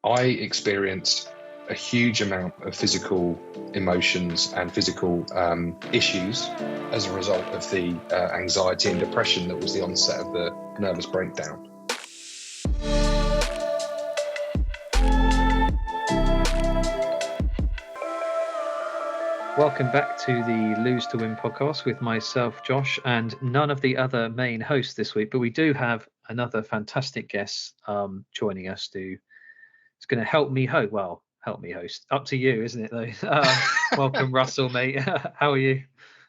I experienced a huge amount of physical emotions and physical issues as a result of the anxiety and depression that was the onset of the nervous breakdown. Welcome back to the Lose to Win podcast with myself, Josh, and none of the other main hosts this week, but we do have another fantastic guest joining us it's going to help me host. Up to you, isn't it, though? Welcome, Russell, mate. How are you?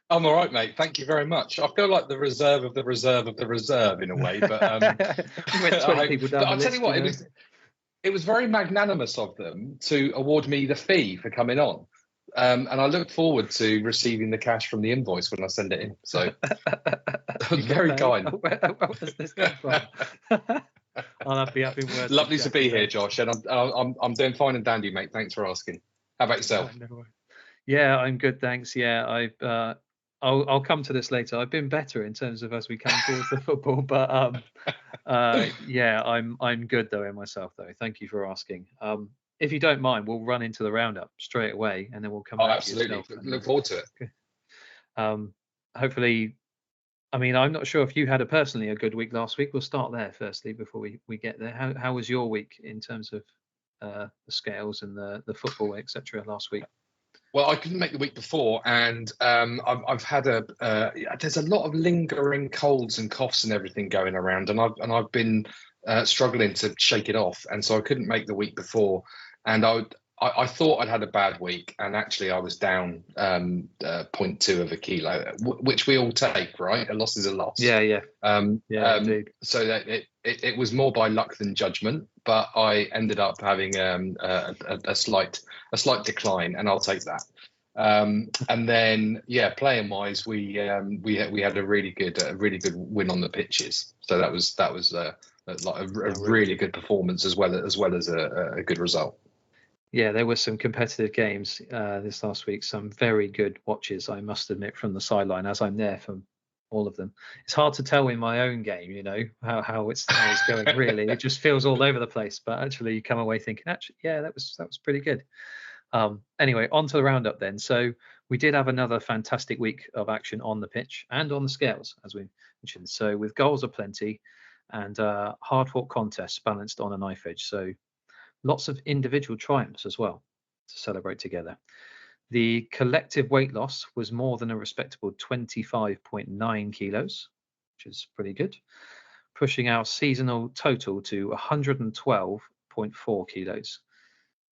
I'm all right, mate. Thank you very much. I feel like the reserve of the reserve of the reserve in a way, but we went 20 people down I'll the tell list, you what, it was very magnanimous of them to award me the fee for coming on. And I look forward to receiving the cash from the invoice when I send it in. So very kind. Where does this come from? I'll be happy words. Lovely to be here, Josh, and I'm doing fine and dandy, mate. Thanks for asking. How about yourself? Yeah, I'm good, thanks. Yeah, I'll come to this later. I've been better in terms of as we come towards the football, but yeah, I'm good though in myself though. Thank you for asking. If you don't mind, we'll run into the roundup straight away, and then we'll come back absolutely. to yourself. Look forward to it. Hopefully, I mean, I'm not sure if you had a good week last week. We'll start there firstly before we get there. How was your week in terms of the scales and the football, etc. last week? Well, I couldn't make the week before, and I've had there's a lot of lingering colds and coughs and everything going around, and I've been struggling to shake it off, and so I couldn't make the week before, and I thought I'd had a bad week, and actually I was down 0.2 of a kilo, which we all take, right? A loss is a loss. Yeah. Indeed. So that it was more by luck than judgment, but I ended up having a slight decline, and I'll take that. And then playing wise, we had a really good win on the pitches. So that was like a really good performance as well as a good result. Yeah, there were some competitive games this last week. Some very good watches, I must admit, from the sideline, as I'm there for all of them. It's hard to tell in my own game, you know, how it's going. Really, it just feels all over the place. But actually, you come away thinking, actually, yeah, that was pretty good. Anyway, on to the roundup then. So we did have another fantastic week of action on the pitch and on the scales, as we mentioned. So with goals aplenty and hard-fought contests balanced on a knife edge. So lots of individual triumphs as well to celebrate together. The collective weight loss was more than a respectable 25.9 kilos, which is pretty good, pushing our seasonal total to 112.4 kilos,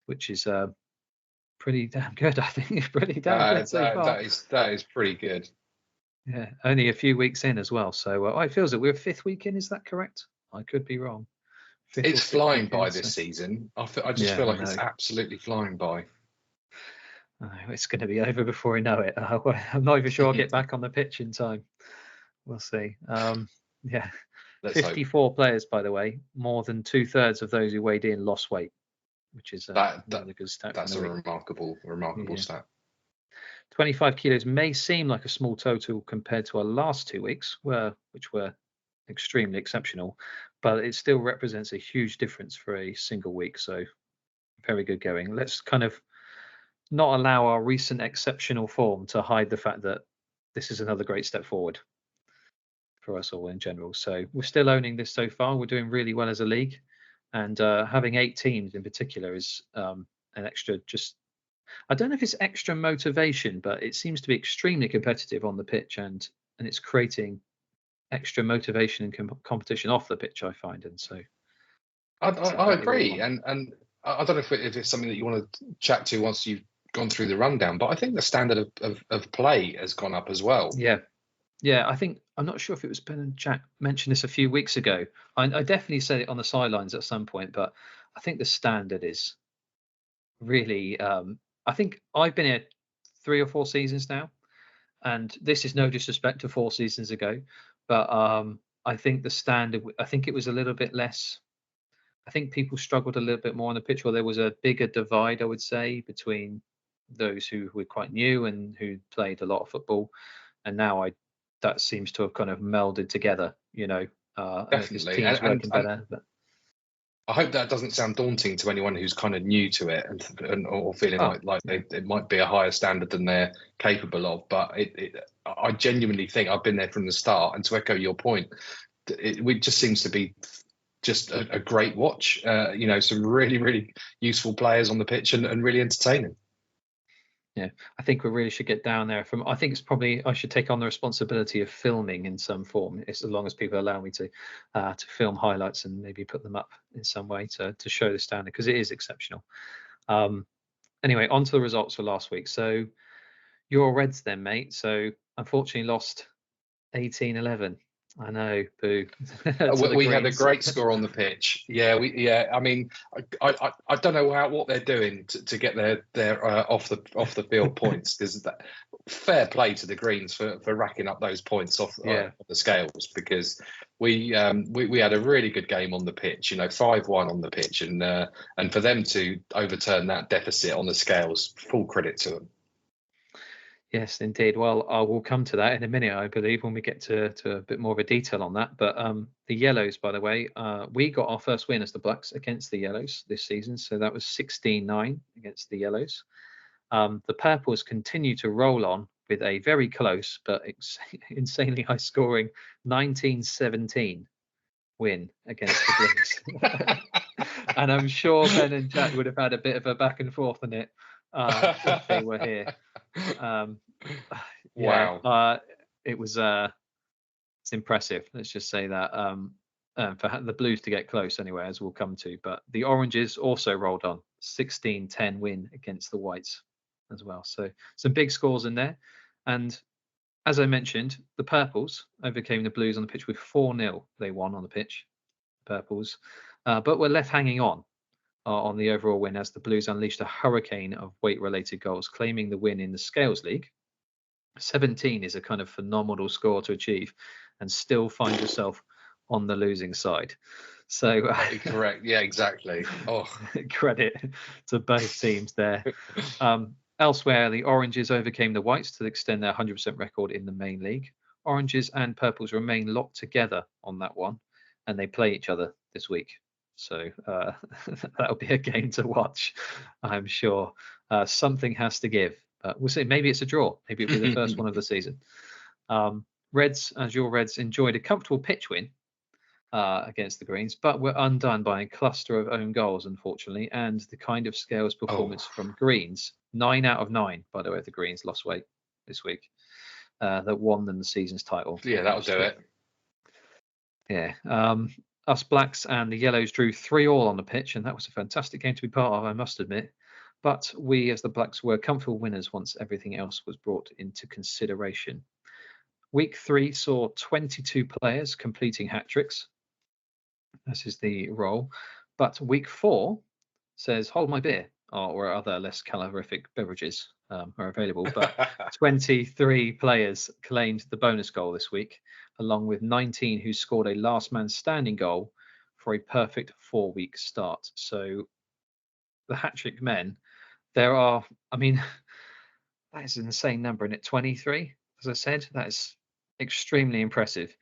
which is pretty damn good. I think it's pretty damn good so far. That is pretty good. Yeah, only a few weeks in as well. So it feels that we're fifth week in. Is that correct? I could be wrong. It's flying by this season. I just feel like it's absolutely flying by. It's going to be over before we know it. I'm not even sure I'll get back on the pitch in time. We'll see. Yeah, 54 players, by the way. More than 2/3 of those who weighed in lost weight, which is a good stat. That's a remarkable stat. 25 kilos may seem like a small total compared to our last 2 weeks, which were extremely exceptional, but it still represents a huge difference for a single week. So very good going. Let's kind of not allow our recent exceptional form to hide the fact that this is another great step forward for us all in general. So we're still owning this so far. We're doing really well as a league, and having 8 teams in particular is an extra, I don't know if it's extra motivation, but it seems to be extremely competitive on the pitch, and it's creating extra motivation and competition off the pitch, I find. And so I agree, and I don't know if it's something that you want to chat to once you've gone through the rundown, but I think the standard of play has gone up as well. Yeah, I think, I'm not sure if it was Ben and Jack mentioned this a few weeks ago. I definitely said it on the sidelines at some point, but I think the standard is really, I think I've been here 3 or 4 seasons now, and this is no disrespect to 4 seasons ago, but I think the standard, I think it was a little bit less. I think people struggled a little bit more on the pitch, or there was a bigger divide, I would say, between those who were quite new and who played a lot of football, and now that seems to have kind of melded together, you know. Definitely, teams working better. But I hope that doesn't sound daunting to anyone who's kind of new to it and or feeling Oh, like it might be a higher standard than they're capable of. But I genuinely think I've been there from the start. And to echo your point, it just seems to be just a great watch. Some really, really useful players on the pitch and really entertaining. yeah, I think we really should get down there. I think it's probably I should take on the responsibility of filming in some form, as long as people allow me to film highlights and maybe put them up in some way to show the standard, because it is exceptional. Anyway, on to the results for last week. So your Reds then, mate. So unfortunately lost 18-11. I know, boo. We had a great score on the pitch. I mean, I don't know what they're doing to get their off the field points, because fair play to the Greens for racking up those points off the scales, because we had a really good game on the pitch. 5-1 on the pitch, and for them to overturn that deficit on the scales, full credit to them. Yes, indeed. Well, I will come to that in a minute, I believe, when we get to a bit more of a detail on that. But the Yellows, by the way, we got our first win as the Blacks against the Yellows this season. So that was 16-9 against the Yellows. The Purples continue to roll on with a very close but insanely high scoring 19-17 win against the Blues. And I'm sure Ben and Jack would have had a bit of a back and forth on it if they were here. Wow. It was it's impressive, let's just say that, for the Blues to get close anyway, as we'll come to. But the Oranges also rolled on 16-10 win against the Whites as well. So some big scores in there. And as I mentioned, the Purples overcame the Blues on the pitch with 4-0. They won on the pitch, Purples, but were left hanging on the overall win, as the Blues unleashed a hurricane of weight-related goals, claiming the win in the Scales League. 17 is a kind of phenomenal score to achieve, and still find yourself on the losing side. So correct, yeah, exactly. Oh, credit to both teams there. Elsewhere, the Oranges overcame the Whites to extend their 100% record in the main league. Oranges and Purples remain locked together on that one, and they play each other this week. So that'll be a game to watch, I'm sure. Something has to give. We'll see. Maybe it's a draw. Maybe it'll be the first one of the season. Reds, as your Reds, enjoyed a comfortable pitch win against the Greens, but were undone by a cluster of own goals, unfortunately, and the kind of scales performance from Greens. 9 out of 9, by the way, the Greens lost weight this week. That won them the season's title. Yeah, that'll do it. Yeah. Us Blacks and the Yellows drew 3-3 on the pitch, and that was a fantastic game to be part of, I must admit. But we, as the Blacks, were comfortable winners once everything else was brought into consideration. Week 3 saw 22 players completing hat-tricks. This is the role. But week 4 says, hold my beer, or other less calorific beverages are available. But 23 players claimed the bonus goal this week, along with 19 who scored a last man standing goal for a perfect 4-week start. So the hat-trick men, there are, I mean, that is an insane number, isn't it? 23, as I said, that is extremely impressive.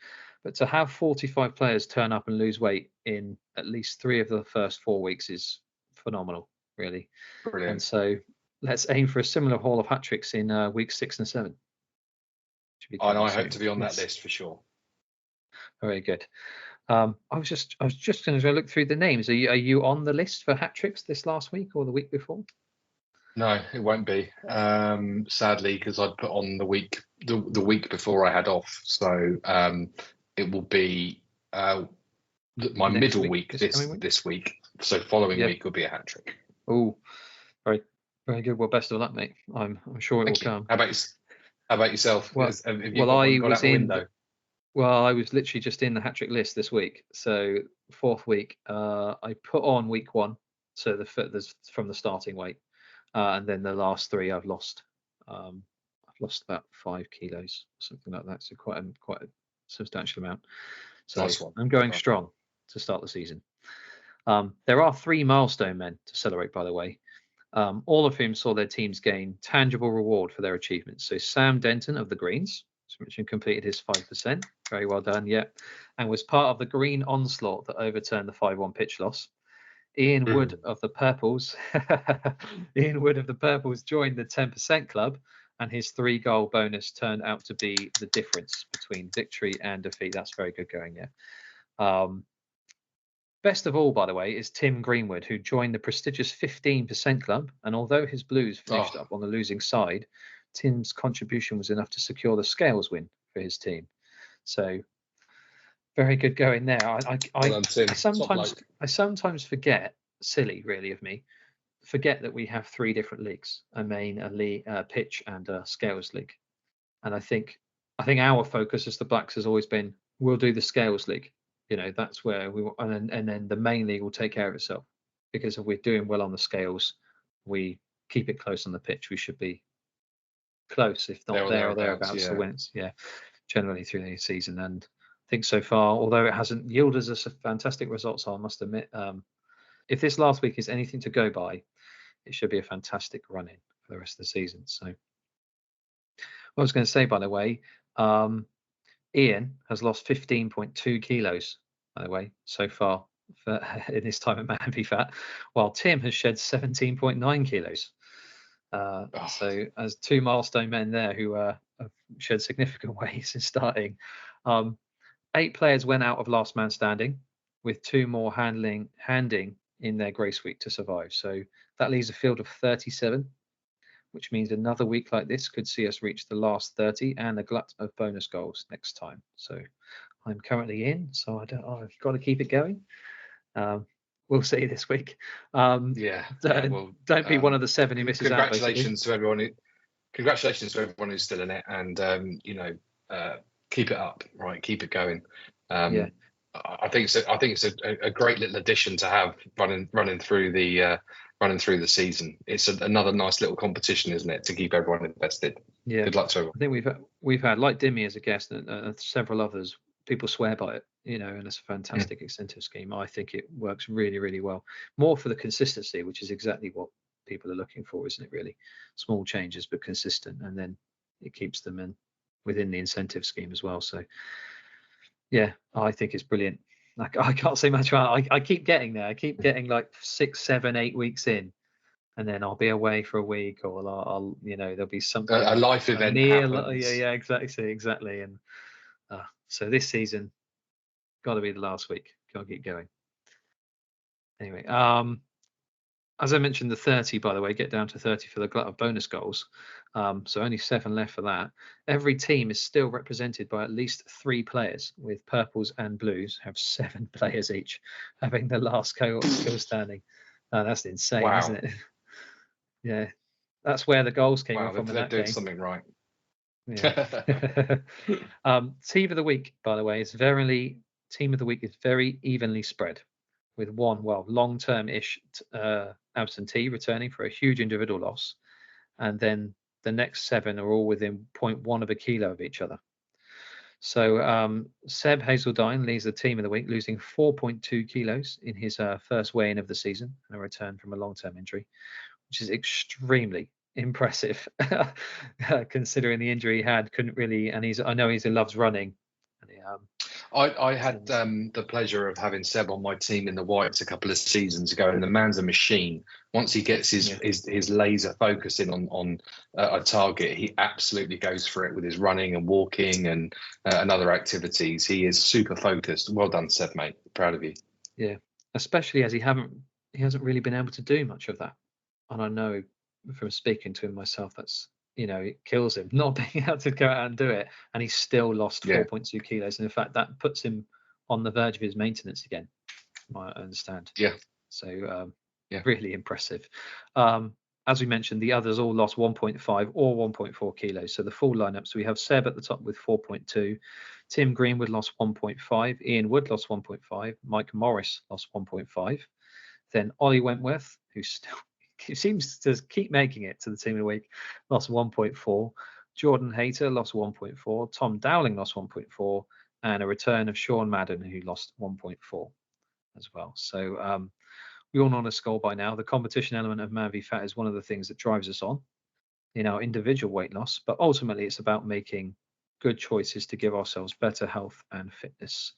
But to have 45 players turn up and lose weight in at least 3 of the first 4 weeks is phenomenal, really. Brilliant. And so let's aim for a similar haul of hat-tricks in week 6 and 7. And I hope to be on that list for sure. Very good. I was just going to look through the names. Are you on the list for hat-tricks this last week or the week before? No, it won't be. Sadly, because I'd put on the week before I had off. So it will be my middle week this week. So following week will be a hat trick. Oh, very, very good. Well, best of luck, mate. I'm sure it will come. How about yourself? Well, I was literally just in the hat trick list this week. So 4th week, I put on week 1, so there's from the starting weight. And then the last 3 I've lost. I've lost about 5 kilos, something like that. So quite a substantial amount. So nice one. I'm going strong to start the season. There are 3 milestone men to celebrate, by the way, all of whom saw their teams gain tangible reward for their achievements. So Sam Denton of the Greens, which completed his 5%. Very well done, yeah. And was part of the Green onslaught that overturned the 5-1 pitch loss. Ian Wood of the Purples, Ian Wood of the Purples joined the 10% club, and his 3-goal bonus turned out to be the difference between victory and defeat. That's very good going, yeah. Best of all, by the way, is Tim Greenwood, who joined the prestigious 15% club, and although his Blues finished up on the losing side, Tim's contribution was enough to secure the scales win for his team. So very good going there. I sometimes forget, silly really of me, forget that we have 3 different leagues: a main, a league, pitch, and a scales league. And I think our focus as the Blacks has always been, we'll do the scales league. That's where we want, and then the main league will take care of itself, because if we're doing well on the scales, we keep it close on the pitch. We should be close, if not there or thereabouts, to wins. Yeah, generally through the season. And I think so far, although it hasn't yielded us a fantastic results, I must admit, if this last week is anything to go by, it should be a fantastic run in for the rest of the season. So what I was going to say, by the way, Ian has lost 15.2 kilos, by the way, so far in his time at Man v Fat, while Tim has shed 17.9 kilos. So as 2 milestone men there who have shed significant weight since starting. 8 players went out of last man standing, with 2 more handing in their grace week to survive. So that leaves a field of 37, which means another week like this could see us reach the last 30 and a glut of bonus goals next time. So I'm currently in, so I've got to keep it going. We'll see this week. Don't be one of the 7 who misses out. Congratulations to everyone. Congratulations to everyone who's still in it, and keep it up, right? Keep it going. I think it's a great little addition to have running through the season. It's another nice little competition, isn't it, to keep everyone invested? Yeah. Good luck to everyone. I think we've had, like Dimmy as a guest, and several others. People swear by it, and it's a fantastic incentive scheme. I think it works really, really well. More for the consistency, which is exactly what people are looking for, isn't it? Really small changes but consistent, and then it keeps them within the incentive scheme as well. So yeah, I think it's brilliant. I can't say much about it. I keep getting there. I keep getting like 6, 7, 8 weeks in, and then I'll be away for a week, or I'll there'll be something, a life event happens. Yeah, exactly. And so this season got to be the last week. Got to keep going. Anyway, as I mentioned, the 30, by the way, get down to 30 for the glut of bonus goals. So only 7 left for that. Every team is still represented by at least 3 players, with Purples and Blues have 7 players each, having the last cohort still standing. That's insane, isn't it? Yeah, that's where the goals came from. They're doing something right. Yeah. Team of the week, by the way, is very evenly spread, with one long-term-ish absentee returning for a huge individual loss, and then the next 7 are all within 0.1 of a kilo of each other. So Seb Hazeldine leads the team of the week, losing 4.2 kilos in his first weigh-in of the season and a return from a long-term injury, which is extremely impressive considering the injury he had. Couldn't really, and I know he loves running. I had the pleasure of having Seb on my team in the Whites a couple of seasons ago, and the man's a machine. Once he gets his laser focus in on a target, he absolutely goes for it with his running and walking and other activities. He is super focused. Well done, Seb, mate. Proud of you. Yeah, especially as he hasn't really been able to do much of that, and I know from speaking to him myself, that's it kills him not being able to go out and do it, and he's still lost 4.2 kilos, and in fact that puts him on the verge of his maintenance again, I understand. So really impressive. As we mentioned, the others all lost 1.5 or 1.4 kilos. So the full lineup, so we have Seb at the top with 4.2, Tim Greenwood lost 1.5, Ian Wood lost 1.5, Mike Morris lost 1.5, then Ollie Wentworth, who seems to keep making it to the team of the week, lost 1.4. Jordan Hayter lost 1.4. Tom Dowling lost 1.4, and a return of Sean Madden, who lost 1.4 as well. So we all know on a score by now. The competition element of Man v Fat is one of the things that drives us on in our individual weight loss, but ultimately it's about making good choices to give ourselves better health and fitness,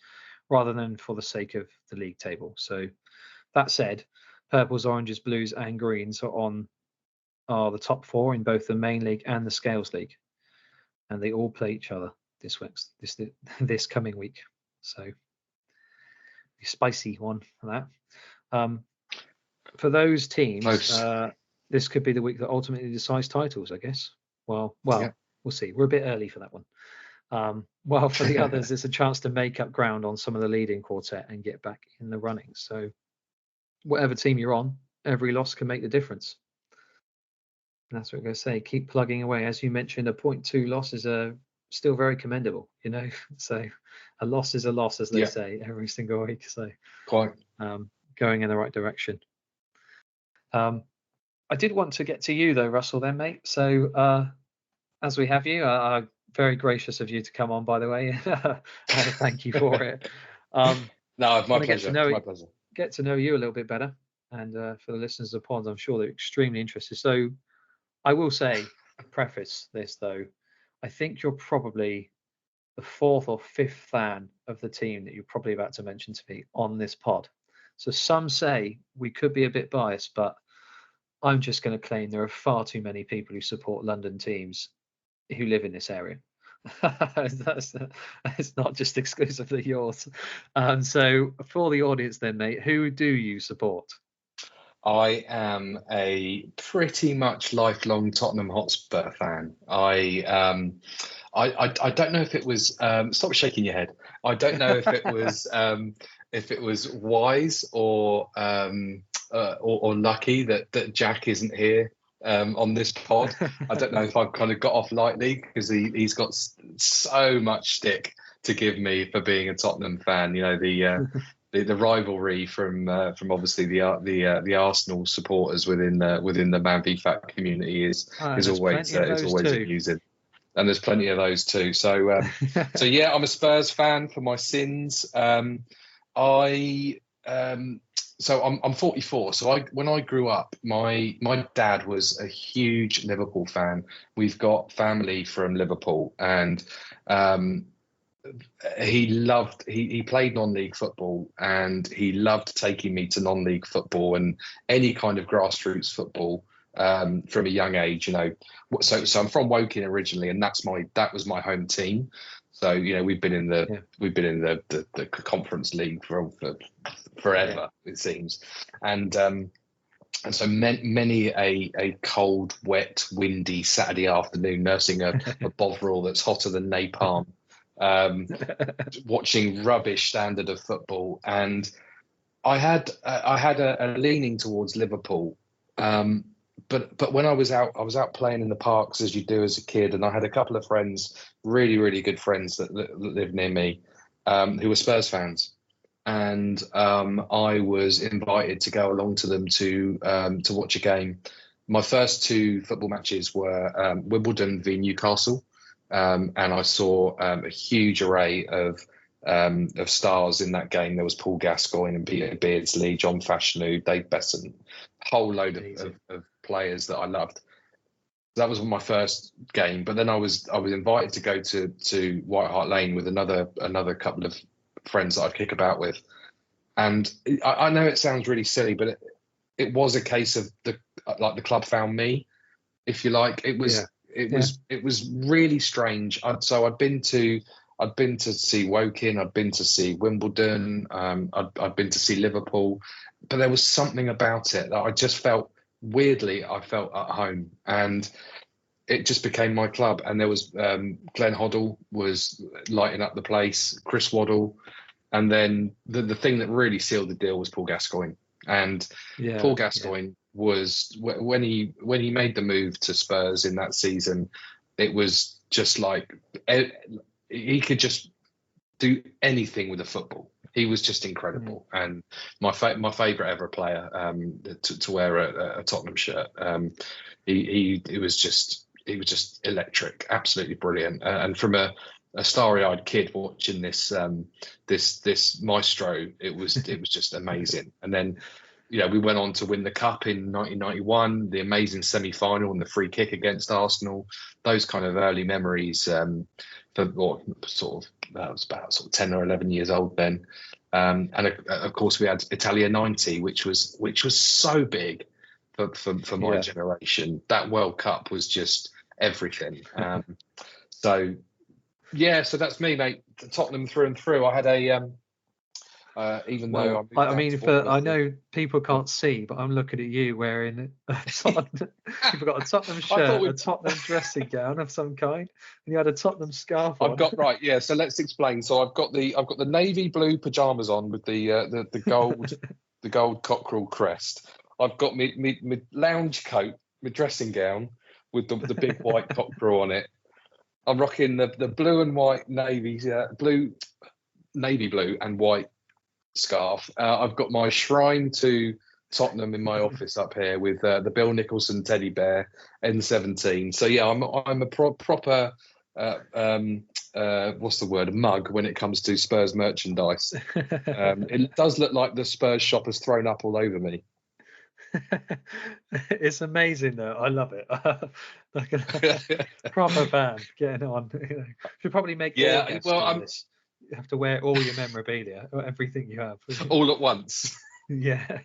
rather than for the sake of the league table. So that said, purples, oranges, blues, and greens are the top four in both the main league and the Scales League, and they all play each other this coming week. So a spicy one for that. For those teams, this could be the week that ultimately decides titles, I guess. Well, Yeah. We'll see. We're a bit early for that one. While for the others, it's a chance to make up ground on some of the leading quartet and get back in the running. So whatever team you're on, every loss can make the difference. And that's what I'm going to say. Keep plugging away. As you mentioned, a 0.2 loss is still very commendable, you know. So a loss is a loss, as they say, every single week. So quite going in the right direction. I did want to get to you though, Russell, then, mate. So as we have you, very gracious of you to come on, by the way. Thank you for it. No, my pleasure. My pleasure. Get to know you a little bit better, and for the listeners of the pod, I'm sure they're extremely interested. So I will say, preface this though, I think you're probably the fourth or fifth fan of the team that you're probably about to mention to me on this pod. So some say we could be a bit biased, but I'm just going to claim there are far too many people who support London teams who live in this area. It's not just exclusively yours. So for the audience then, mate, who do you support? I am a pretty much lifelong Tottenham Hotspur fan. I don't know if it was stop shaking your head. I don't know if it was wise or lucky that Jack isn't here on this pod. I don't know if I've kind of got off lightly because he's got so much stick to give me for being a Tottenham fan. You know, the rivalry from obviously the Arsenal supporters within the Man v Fat community is always amusing, and there's plenty of those too. So so yeah, I'm a Spurs fan for my sins. So I'm 44. So when I grew up, my dad was a huge Liverpool fan. We've got family from Liverpool, and he played non-league football, and he loved taking me to non-league football and any kind of grassroots football from a young age. You know, so I'm from Woking originally, and that was my home team. So you know, we've been in the Conference League for forever, it seems, and so many a cold, wet, windy Saturday afternoon, nursing a Bovril that's hotter than napalm, watching rubbish standard of football, and I had a leaning towards Liverpool. But when I was out playing in the parks, as you do as a kid, and I had a couple of friends, really, really good friends that lived near me, who were Spurs fans. And I was invited to go along to them to watch a game. My first two football matches were Wimbledon v Newcastle, and I saw a huge array of stars in that game. There was Paul Gascoigne and Peter Beardsley, John Fashanu, Dave Besson, a whole load of players that I loved. That was my first game, but then I was invited to go to White Hart Lane with another couple of friends that I'd kick about with, and I know it sounds really silly, but it was a case of the club found me, if you like. It was really strange. So I'd been to see Woking, I'd been to see Wimbledon, I'd been to see Liverpool, but there was something about it that I just felt I felt at home, and it just became my club. And there was Glenn Hoddle was lighting up the place, Chris Waddle, and then the thing that really sealed the deal was Paul Gascoigne. And Paul Gascoigne was, when he made the move to Spurs in that season, it was just like he could just do anything with a football. He was just incredible, and my favourite ever player to wear a Tottenham shirt. He was just electric, absolutely brilliant. And from a starry-eyed kid watching this maestro, it was just amazing. And then, you know, we went on to win the cup in 1991, the amazing semi-final and the free kick against Arsenal. Those kind of early memories. I was about 10 or 11 years old then. And of course we had Italia '90, which was so big for my generation. That World Cup was just everything. So yeah, so that's me, mate. Tottenham through and through. I had a even though I mean, I know people can't see, but I'm looking at you wearing you've got a Tottenham shirt, a Tottenham dressing gown of some kind, and you had a Tottenham scarf on. I've got yeah. So let's explain. So I've got the navy blue pajamas on with the gold the gold cockerel crest. I've got my lounge coat, my dressing gown with the big white cockerel on it. I'm rocking the blue and white navy blue and white scarf. I've got my shrine to Tottenham in my office up here with the Bill Nicholson teddy bear N17. So yeah, I'm a proper what's the word, mug when it comes to Spurs merchandise. It does look like the Spurs shop has thrown up all over me. It's amazing though. I love it. Like a proper band getting on. Should probably make you have to wear all your memorabilia, everything you have, all at once. Yeah.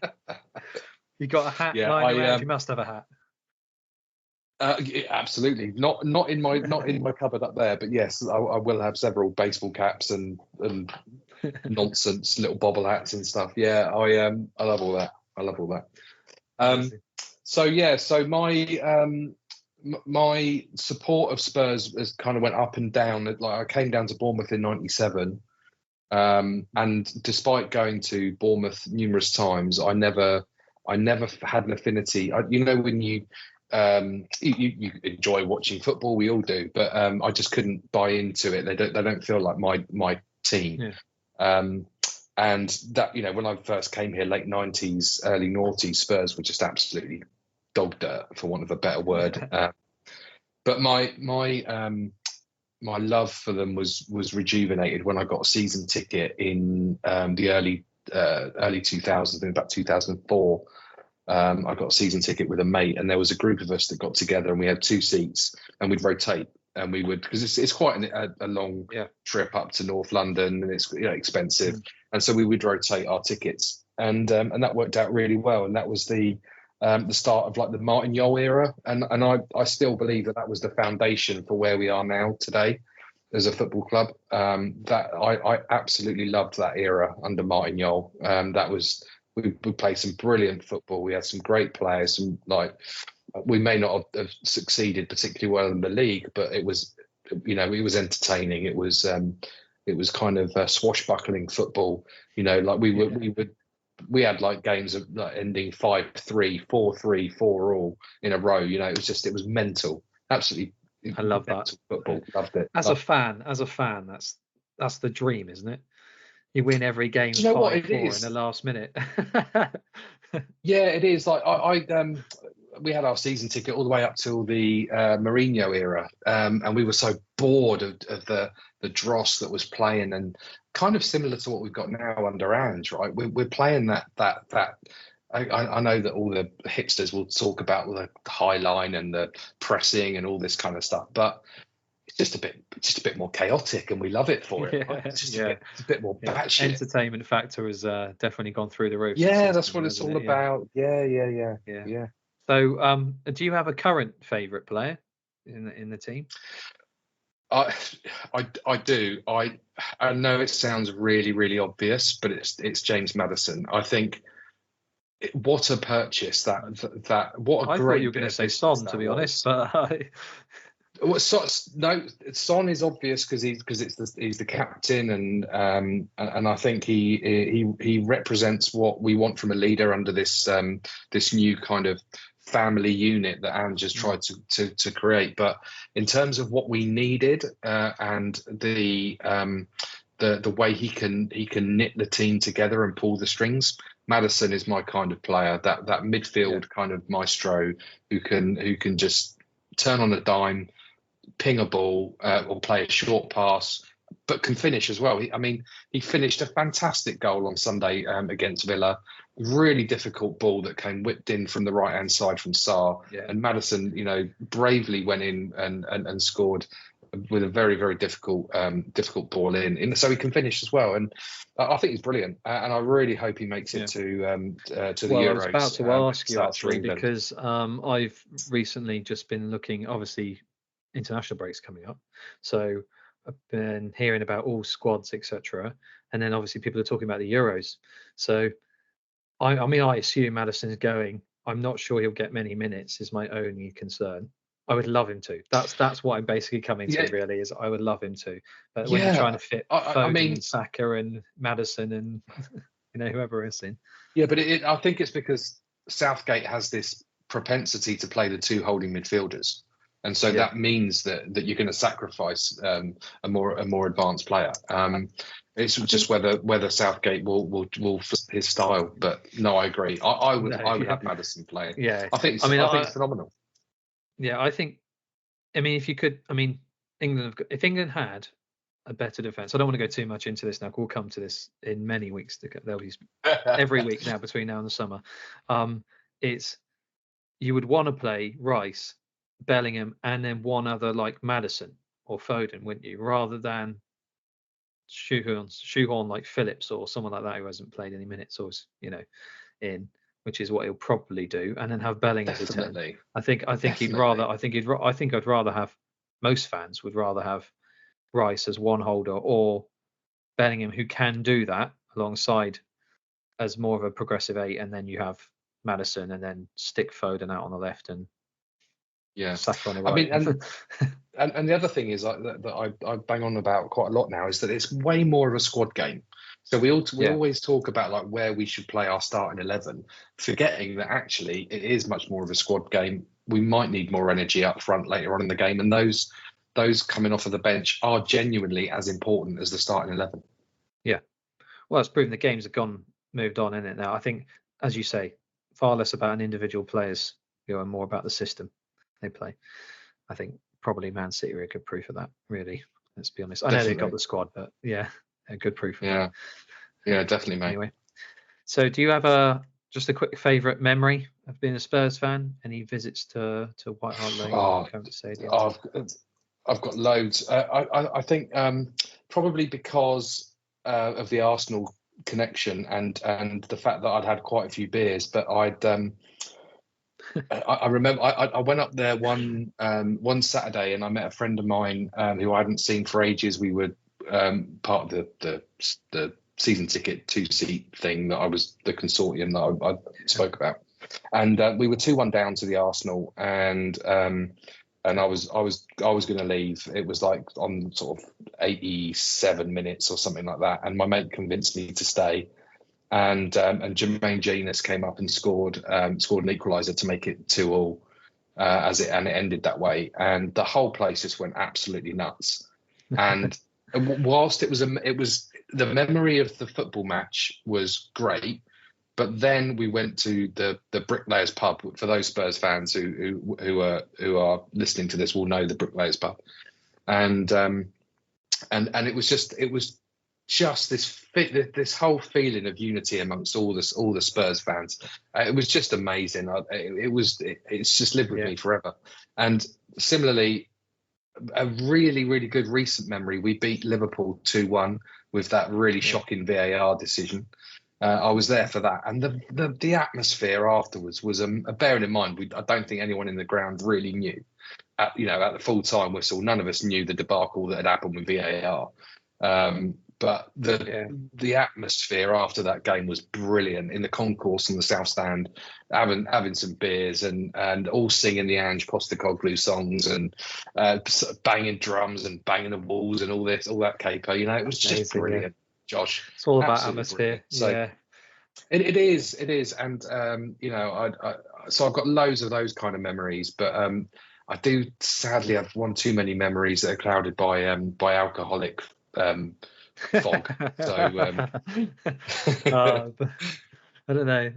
You got a hat lying around? You must have a hat. Yeah, absolutely. Not in my cupboard up there, but yes, I will have several baseball caps and nonsense little bobble hats and stuff. Yeah, I love all that. So my support of Spurs has kind of went up and down. Like I came down to Bournemouth in '97, and despite going to Bournemouth numerous times, I never had an affinity. When you enjoy watching football, we all do, but I just couldn't buy into it. They don't feel like my team. Yeah. And that, when I first came here, late '90s, early noughties, Spurs were just absolutely dog dirt, for want of a better word. But my love for them was rejuvenated when I got a season ticket in the early 2000s, in about 2004. I got a season ticket with a mate, and there was a group of us that got together, and we had 2 seats, and we'd rotate. And we would, because it's quite a long trip up to North London, and it's expensive, and so we would rotate our tickets, and that worked out really well. And that was the start of like the Martin Jol era, and I still believe that was the foundation for where we are now today as a football club. That I absolutely loved that era under Martin Jol. That was we played some brilliant football. We had some great players, we may not have succeeded particularly well in the league, but it was it was entertaining. It was kind of swashbuckling football. Like we had like games of like ending 5-3, 4-3, 4-all in a row. It was mental. Absolutely, I love that football. Loved it. As a fan, that's the dream, isn't it? You win every game 5-4 in the last minute. Yeah, it is. Like we had our season ticket all the way up till the Mourinho era, and we were so bored of the dross that was playing, and kind of similar to what we've got now under Ange, right? We're playing that. I know that all the hipsters will talk about the high line and the pressing and all this kind of stuff, but it's just a bit more chaotic, and we love it for it. Right? It's just a bit more batshit. Entertainment factor has definitely gone through the roof. Yeah, that's what it's all about. Yeah. So, do you have a current favourite player in the team? I do. I know it sounds really, really obvious, but it's James Maddison. I think what a purchase that what a I great. thought you were going to say Son, to be honest, but. Well, no, Son is obvious because he's the captain, and I think he represents what we want from a leader under this new kind of family unit that Ange has tried to create. But in terms of what we needed and the way he can knit the team together and pull the strings, Maddison is my kind of player. That midfield kind of maestro who can just turn on a dime, ping a ball or play a short pass, but can finish as well. He finished a fantastic goal on Sunday against Villa. Really difficult ball that came whipped in from the right-hand side from Sarr. And Maddison, bravely went in and scored with a very, very difficult ball in, so he can finish as well. And I think he's brilliant, and I really hope he makes it to the Well, Euros. I was about to ask you actually, England. because I've recently just been looking, obviously international breaks coming up, so I've been hearing about all squads, etc., and then obviously people are talking about the Euros. So I mean, I assume Maddison's going. I'm not sure he'll get many minutes, is my only concern. I would love him to. That's what I'm basically coming to, really, is I would love him to. But when you're trying to fit Foden, I mean, and Saka and Maddison and whoever else in. Yeah, but I think it's because Southgate has this propensity to play the two holding midfielders, and so that means that you're going to sacrifice a more advanced player. It's just whether Southgate will fit his style. But no, I agree. I would have Maddison playing. Yeah, I think it's phenomenal. Yeah, I think. I mean, if you could, I mean, if England had a better defense, I don't want to go too much into this now. We'll come to this in many weeks. There'll be every week now between now and the summer. It's you would want to play Rice, Bellingham, and then one other like Maddison or Foden, wouldn't you? Rather than shoehorn like Phillips or someone like that who hasn't played any minutes or in, which is what he'll probably do, and then have Bellingham as a 10. I think I'd rather have, most fans would rather have Rice as one holder or Bellingham, who can do that alongside as more of a progressive 8, and then you have Maddison, and then stick Foden out on the left and Saka on the right. I mean, and the other thing is that I bang on about quite a lot now is that it's way more of a squad game. So we always talk about like where we should play our starting 11, forgetting that actually it is much more of a squad game. We might need more energy up front later on in the game, and those coming off of the bench are genuinely as important as the starting 11. Yeah, well, it's proven the games have moved on, isn't it? Now I think, as you say, far less about an individual players, and more about the system they play. I think probably Man City are a good proof of that. Really, let's be honest. I know they've got the squad, but a good proof of that. Yeah, definitely, mate. Anyway, so do you have just a quick favourite memory of being a Spurs fan? Any visits to White Hart Lane or County Stadium? I've got loads. I think probably because of the Arsenal connection and the fact that I'd had quite a few beers, but I remember I went up there one Saturday and I met a friend of mine who I hadn't seen for ages. We were part of the season ticket 2-seat thing that I was the consortium that I spoke about, and we were 2-1 down to the Arsenal, and I was going to leave. It was like on sort of 87 minutes or something like that, and my mate convinced me to stay. And Jermaine Genius came up and scored an equaliser to make it 2-2, and it ended that way. And the whole place just went absolutely nuts. And whilst it was the memory of the football match was great, but then we went to the Bricklayers pub. For those Spurs fans who are listening to this will know the Bricklayers pub, and it was just this whole feeling of unity amongst all the Spurs fans. It was just amazing. It's just lived with me forever. And similarly, a really, really good recent memory, we beat Liverpool 2-1 with that really shocking VAR decision. I was there for that, and the atmosphere afterwards was bearing in mind I don't think anyone in the ground really knew at the full time whistle. None of us knew the debacle that had happened with VAR. But the atmosphere after that game was brilliant in the concourse and the South Stand, having some beers and all singing the Ange Postecoglou songs and banging drums and banging the walls and all that caper. It was just brilliant, Josh. It's all about atmosphere. So it is, and so I've got loads of those kind of memories, but I do sadly have one too many memories that are clouded by alcoholic fog. So I don't know.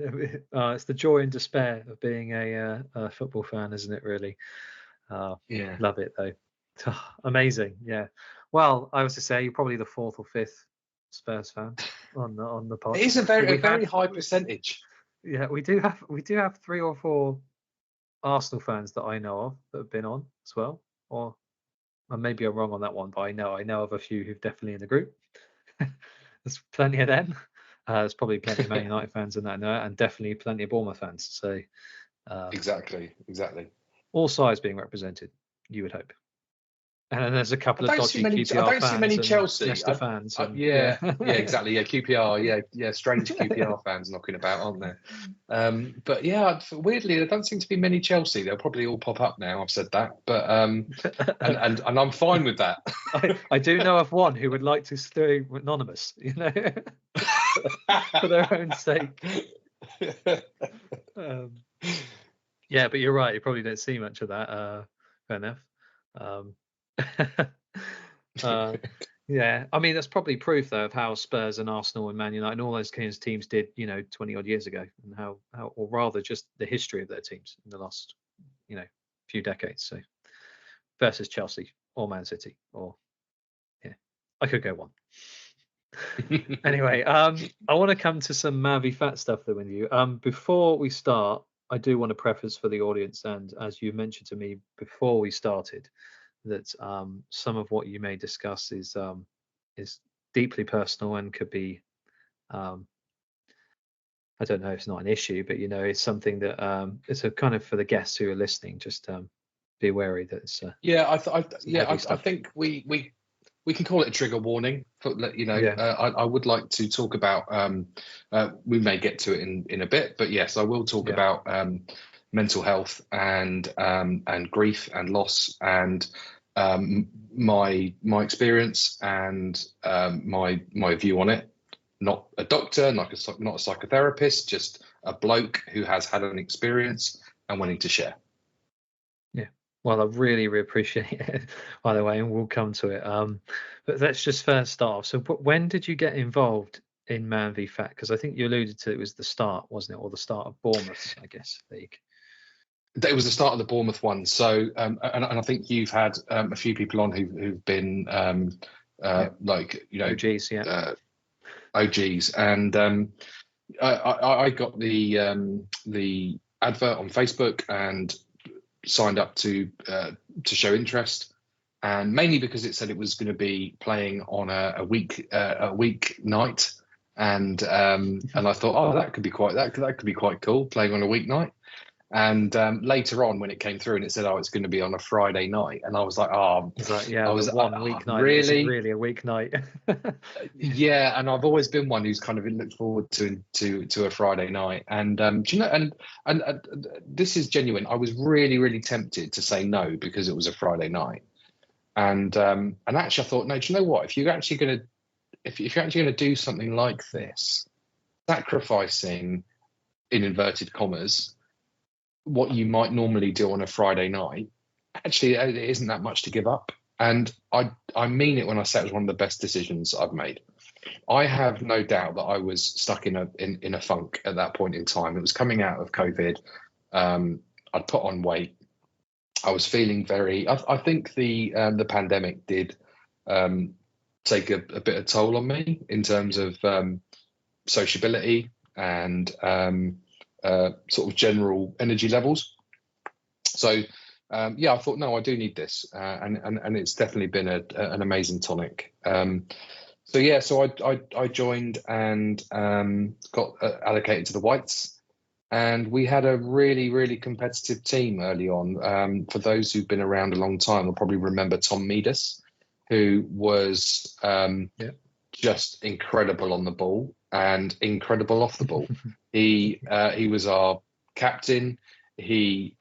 It's the joy and despair of being a football fan, isn't it? Really. Love it though. Amazing. Yeah. Well, I was to say you're probably the 4th or 5th Spurs fan on the pod. It is a very high percentage. Yeah, we do have 3 or 4 Arsenal fans that I know of that have been on as well, or maybe I'm wrong on that one, but I know of a few who've definitely in the group. There's plenty of them. There's probably plenty of Man United fans in that, and definitely plenty of Bournemouth fans. So Exactly. all sides being represented, you would hope. And then there's a couple of dodgy I QPR don't see many fans and Chelsea. Leicester fans. And, yeah, exactly. Yeah, QPR. Yeah, strange QPR fans knocking about, aren't there? But yeah, weirdly, there don't seem to be many Chelsea. They'll probably all pop up now. I've said that, but and I'm fine with that. I do know of one who would like to stay anonymous, for their own sake. Yeah, but you're right. You probably don't see much of that. Fair enough. Yeah, I mean that's probably proof though of how Spurs and Arsenal and Man United and all those kinds of teams did, 20 odd years ago, and how or rather just the history of their teams in the last, few decades. So versus Chelsea or Man City, or yeah, I could go on. Anyway, I want to come to some Man v Fat stuff though with you. Before we start, I do want to preface for the audience, and as you mentioned to me before we started, that some of what you may discuss is deeply personal and could be, I don't know, it's not an issue, but it's something that it's a kind of for the guests who are listening, just be wary that it's I think we can call it a trigger warning. I would like to talk about. We may get to it in a bit, but yes, I will talk about mental health and grief and loss and my experience and my view on it. Not a doctor, not a psychotherapist, just a bloke who has had an experience and wanting to share. Yeah, well, I really appreciate it, by the way, and we'll come to it. But let's just first start off. So when did you get involved in Man v Fat? Because I think you alluded to it was the start, wasn't it, or the start of Bournemouth, I guess, league. It was the start of the Bournemouth one. So, and I think you've had a few people on who've been OGs, OGs, and I got the advert on Facebook and signed up to show interest, and mainly because it said it was going to be playing on a week night, and I thought, oh, that could be quite cool, playing on a weeknight. And later on, when it came through and it said, "Oh, it's going to be on a Friday night," and I was like, "Oh, I was one weeknight. Really a weeknight." Yeah, and I've always been one who's kind of looked forward to a Friday night. And do you know? And this is genuine. I was really tempted to say no because it was a Friday night. And actually, I thought, no. Do you know what? If you're actually going to do something like this, sacrificing, in inverted commas, what you might normally do on a Friday night, actually it isn't that much to give up. And I mean it when I say it was one of the best decisions I've made. I have no doubt that I was stuck in a funk at that point in time. It was coming out of COVID. I'd put on weight. I was feeling I think the pandemic did take a bit of toll on me in terms of sociability and sort of general energy levels. So I thought, no, I do need this, and it's definitely been an amazing tonic. So I joined and got allocated to the Whites, and we had a really competitive team early on. For those who've been around a long time will probably remember Tom Midas, who was just incredible on the ball and incredible off the ball. He was our captain. He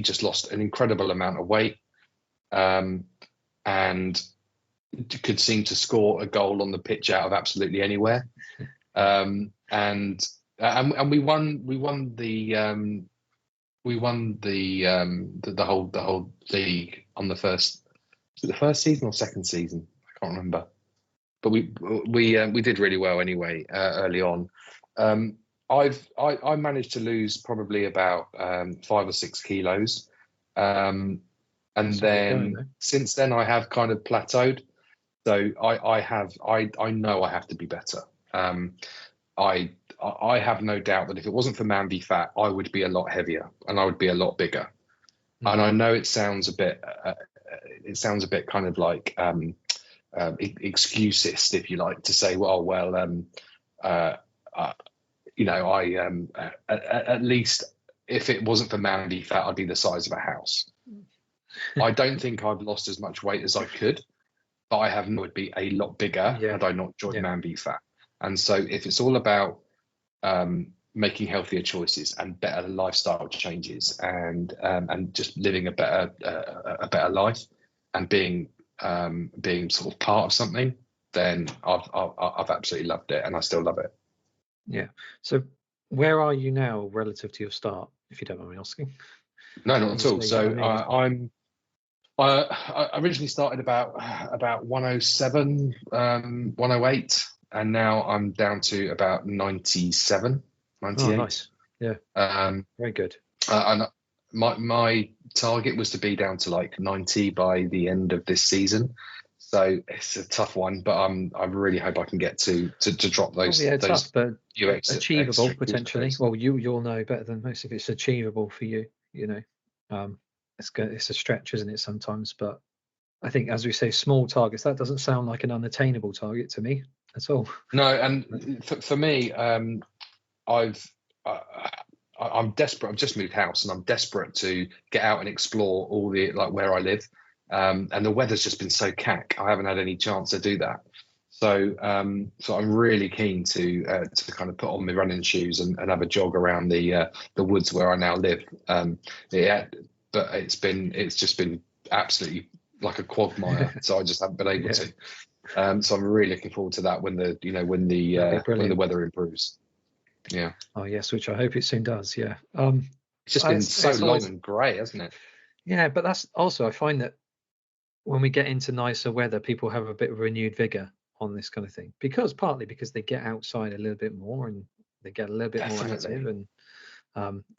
just lost an incredible amount of weight, and could seem to score a goal on the pitch out of absolutely anywhere. And we won the whole league on the first season or second season. I can't remember. But we did really well anyway early on. I managed to lose probably about 5 or 6 kilos, and then since then I have kind of plateaued. So I know I have to be better. I have no doubt that if it wasn't for Man v Fat, I would be a lot heavier and I would be a lot bigger. And I know it sounds a bit kind of like excusist, if you like, to say, at least if it wasn't for Mandy fat, I'd be the size of a house. I don't think I've lost as much weight as I could, but I have would be a lot bigger had I not joined Mandy fat. And so if it's all about making healthier choices and better lifestyle changes and just living a better life and being sort of part of something, then I've absolutely loved it, and I still love it. Yeah. So where are you now relative to your start, if you don't mind me asking? No, not at all. So I originally started about 107, 108, and now I'm down to about 97, 98. Oh, nice. Yeah. Very good. And my target was to be down to like 90 by the end of this season. So it's a tough one, but I really hope I can get to drop those. Yeah, tough, but achievable extra potentially. Well, you'll know better than most if it's achievable for you. You know, it's good. It's a stretch, isn't it? Sometimes, but I think, as we say, small targets. That doesn't sound like an unattainable target to me at all. No, and for me, I'm desperate. I've just moved house, and I'm desperate to get out and explore all the where I live. And the weather's just been so cack. I haven't had any chance to do that. So I'm really keen to kind of put on my running shoes and have a jog around the woods where I now live. But it's just been absolutely like a quagmire. So I just haven't been able to. So I'm really looking forward to that when the weather improves. Yeah. Oh yes, which I hope it soon does. Yeah. It's just been so long and grey, hasn't it? Yeah, but that's also, I find that when we get into nicer weather, people have a bit of renewed vigor on this kind of thing, partly because they get outside a little bit more and they get a little bit more active, and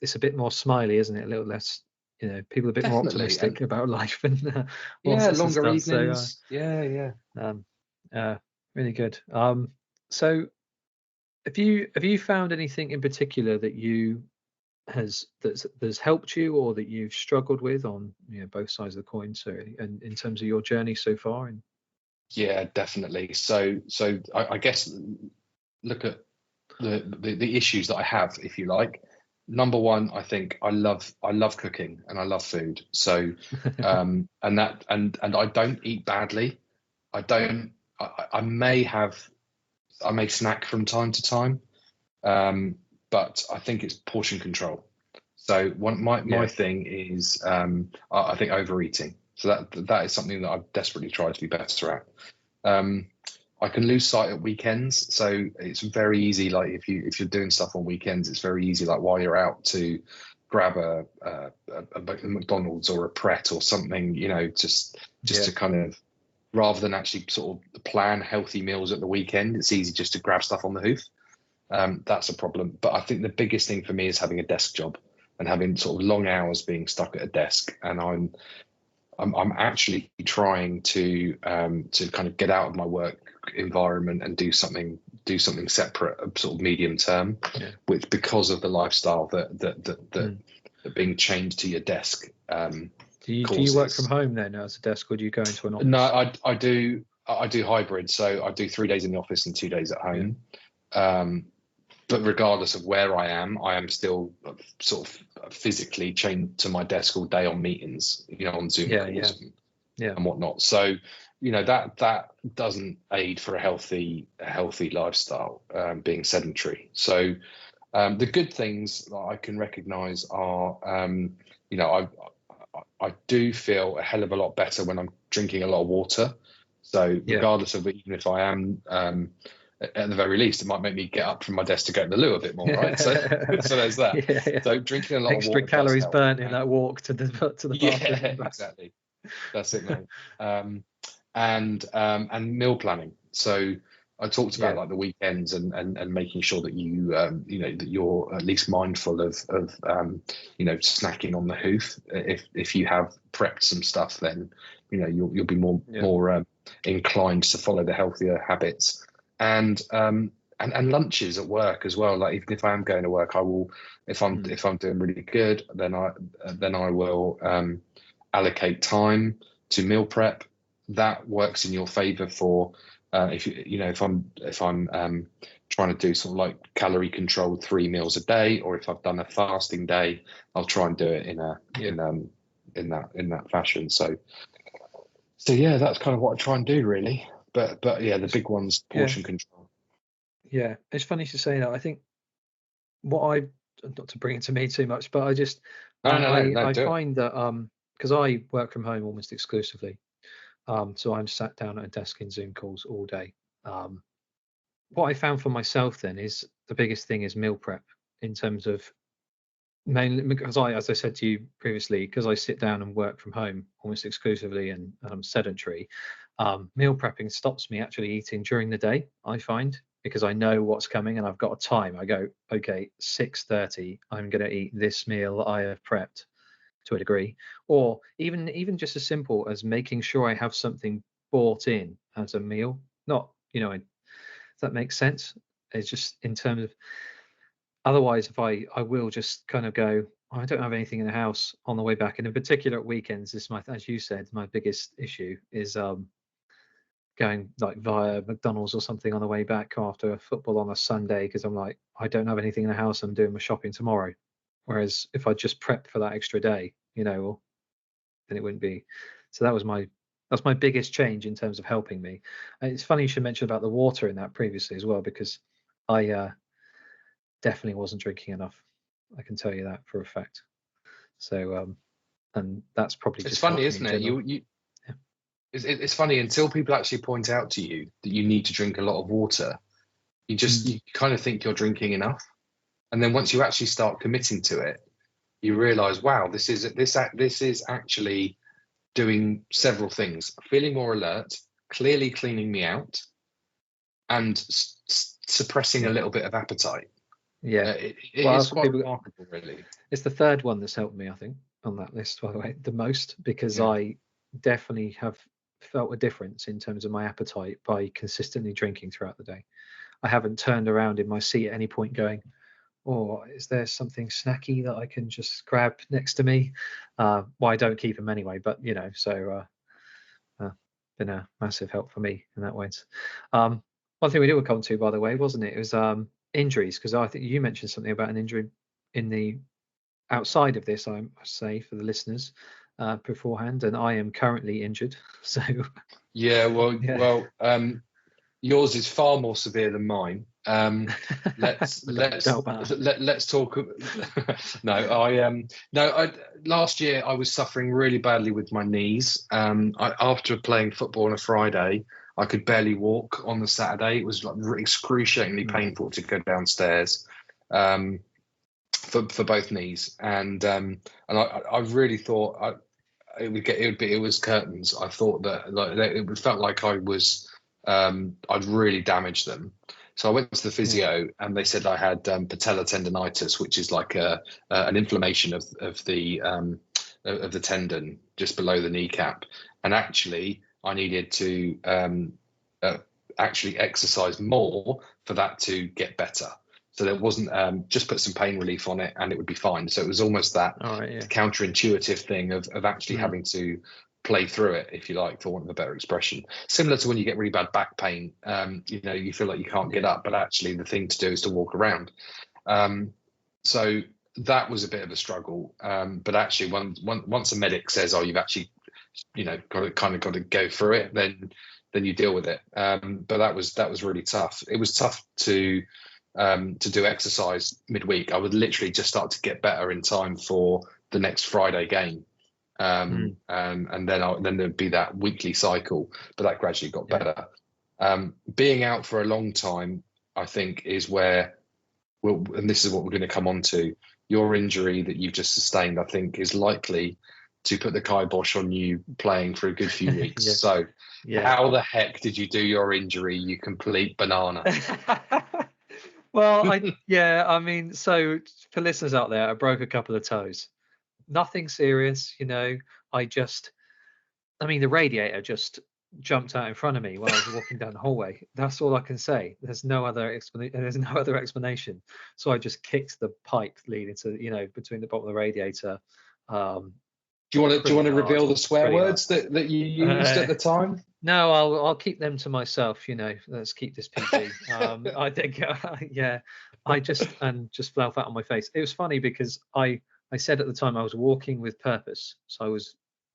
it's a bit more smily, isn't it? A little less, people are a bit more optimistic about life and longer evenings. Really good. So have you found anything in particular that that's helped you, or that you've struggled with on both sides of the coin, so and in terms of your journey so far? And yeah, definitely. So I guess look at the issues that I have, if you like. Number one, I think I love cooking and I love food. So and I don't eat badly. I may snack from time to time, but I think it's portion control. So my thing is I think overeating. So that is something that I've desperately tried to be better at. I can lose sight at weekends, so it's very easy. Like if you're doing stuff on weekends, it's very easy. Like while you're out to grab a McDonald's or a Pret or something, just to kind of, rather than actually sort of plan healthy meals at the weekend, it's easy just to grab stuff on the hoof. That's a problem. But I think the biggest thing for me is having a desk job and having sort of long hours being stuck at a desk. And I'm actually trying to kind of get out of my work environment and do something separate, sort of medium term, which, because of the lifestyle that being chained to your desk. Do you work from home then as a desk, or do you go into an office? No, I do hybrid. So I do 3 days in the office and 2 days at home. But regardless of where I am still sort of physically chained to my desk all day on meetings, on Zoom calls and whatnot. So, that doesn't aid for a healthy lifestyle, being sedentary. So the good things that I can recognize are, I do feel a hell of a lot better when I'm drinking a lot of water. So regardless of, even if I am, at the very least, it might make me get up from my desk to go to the loo a bit more, right? So there's that. So drinking a lot of water. Extra calories burnt in that walk to the bathroom. Yeah, exactly. That's it, mate. And meal planning. So I talked about like the weekends and making sure that you that you're at least mindful of snacking on the hoof. If you have prepped some stuff, then you'll be more inclined to follow the healthier habits. And and lunches at work as well. Like even if I am going to work, I will, if I'm doing really good, then I will allocate time to meal prep. That works in your favor for if I'm trying to do sort of like calorie controlled 3 meals a day, or if I've done a fasting day, I'll try and do it in that fashion. So yeah, that's kind of what I try and do really. But yeah, the big one's portion control. Yeah, it's funny to say that. I think not to bring it to me too much, but I find that because I work from home almost exclusively, so I'm sat down at a desk in Zoom calls all day. What I found for myself then is the biggest thing is meal prep, in terms of mainly because as I said to you previously, because I sit down and work from home almost exclusively and I'm sedentary. Meal prepping stops me actually eating during the day, I find, because I know what's coming and I've got a time. I go, okay, 6:30, I'm going to eat this meal I have prepped to a degree, or even just as simple as making sure I have something bought in as a meal. Not, if that makes sense. It's just in terms of, otherwise, if I will just kind of go, "Oh, I don't have anything in the house on the way back." And in particular at weekends, this as you said, my biggest issue is going like via McDonald's or something on the way back after football on a Sunday, because I'm like, I don't have anything in the house. I'm doing my shopping tomorrow. Whereas if I just prepped for that extra day, then it wouldn't be. So that's my biggest change in terms of helping me. And it's funny you should mention about the water in that previously as well, because I definitely wasn't drinking enough. I can tell you that for a fact. So and that's probably It's just funny, helped me isn't in it? general. It's funny until people actually point out to you that you need to drink a lot of water. You kind of think you're drinking enough, and then once you actually start committing to it, you realise, wow, this is actually doing several things: feeling more alert, clearly cleaning me out, and suppressing a little bit of appetite. Yeah, it is quite remarkable, really. It's the third one that's helped me, I think, on that list, by the way, the most, because I definitely have felt a difference in terms of my appetite by consistently drinking throughout the day. I haven't turned around in my seat at any point going, "Oh, is there something snacky that I can just grab next to me?" Well, I don't keep them anyway, but so been a massive help for me in that way. One thing we did come to, by the way, wasn't it? It was injuries, because I think you mentioned something about an injury in the outside of this, I must say, for the listeners beforehand, and I am currently injured. So well, yours is far more severe than mine. Let's talk. Last year I was suffering really badly with my knees. After playing football on a Friday, I could barely walk on the Saturday. It was like excruciatingly painful to go downstairs. For both knees, and I really thought it was curtains. I thought that it felt like I'd really damaged them. So I went to the physio, and they said I had patella tendonitis, which is like an inflammation of the tendon just below the kneecap, and actually I needed to actually exercise more for that to get better. So there wasn't just put some pain relief on it and it would be fine. So it was almost that counterintuitive thing of actually having to play through it, if you like, for want of a better expression. Similar to when you get really bad back pain, you feel like you can't get up, but actually the thing to do is to walk around. So that was a bit of a struggle. But actually, once a medic says, "Oh, you've actually, got to go through it," then you deal with it. But that was really tough. It was tough to do exercise midweek. I would literally just start to get better in time for the next Friday game. And then there'd be that weekly cycle, but that gradually got better. Being out for a long time, I think, is where, and this is what we're going to come on to, your injury that you've just sustained, I think, is likely to put the kibosh on you playing for a good few weeks. So how the heck did you do your injury, you complete banana? Well, I mean, so for listeners out there, I broke a couple of toes. Nothing serious, the radiator just jumped out in front of me while I was walking down the hallway. That's all I can say. There's no other explanation. There's no other explanation. So I just kicked the pipe leading to, between the bottom of the radiator. Do you want to reveal the swear pretty hard. words that you used at the time? No, I'll keep them to myself. Let's keep this PG. I think, I just fell flat on my face. It was funny because I said at the time I was walking with purpose. So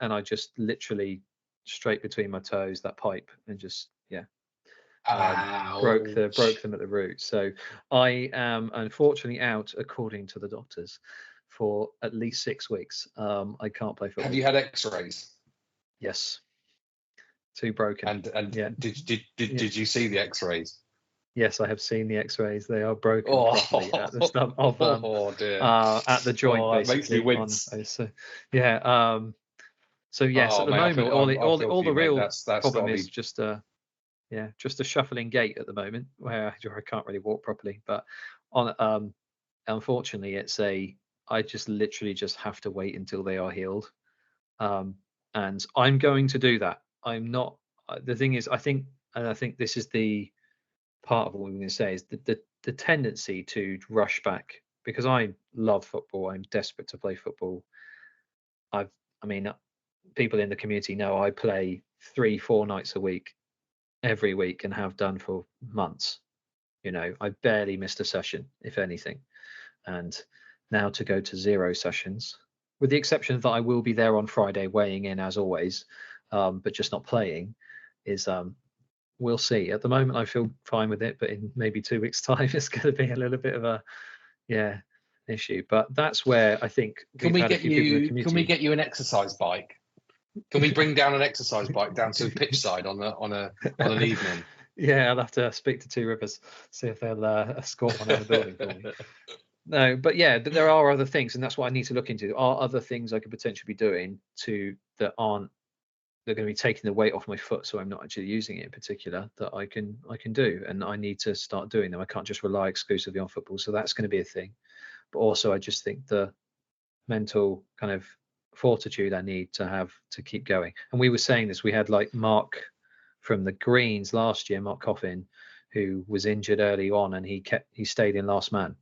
I just literally straight between my toes, that pipe, and just broke them at the root. So I am unfortunately out, according to the doctors, for at least 6 weeks. I can't play football. Have you had X-rays? Yes, 2 broken. And did you see the X-rays? Yes, I have seen the X-rays. They are broken properly at the stump of at the joint, basically. It makes me wince. So yes, at the moment, all the real that's problem is just a shuffling gait at the moment, where I can't really walk properly. But unfortunately, I just literally just have to wait until they are healed, and I'm going to do that. I'm not. The thing is, I think this is the part of what we're going to say is the tendency to rush back, because I love football. I'm desperate to play football. People in the community know I play 3-4 nights a week, every week, and have done for months. I barely missed a session, if anything. And now to go to 0 sessions, with the exception that I will be there on Friday weighing in as always, but just not playing, is we'll see. At the moment I feel fine with it, but in maybe 2 weeks' time it's going to be a little bit of a issue. But that's where I think can we get you an exercise bike? Can we bring down an exercise bike down to pitch side on an evening? Yeah, I'll have to speak to Two Rivers, see if they'll escort one out of the building for me. No, but there are other things, and that's what I need to look into. There are other things I could potentially be doing they're going to be taking the weight off my foot, so I'm not actually using it in particular, that I can do, and I need to start doing them. I can't just rely exclusively on football, so that's going to be a thing. But also, I just think the mental kind of fortitude I need to have to keep going. And we were saying this, we had like Mark from the Greens last year, Mark Coffin, who was injured early on, and he stayed in last man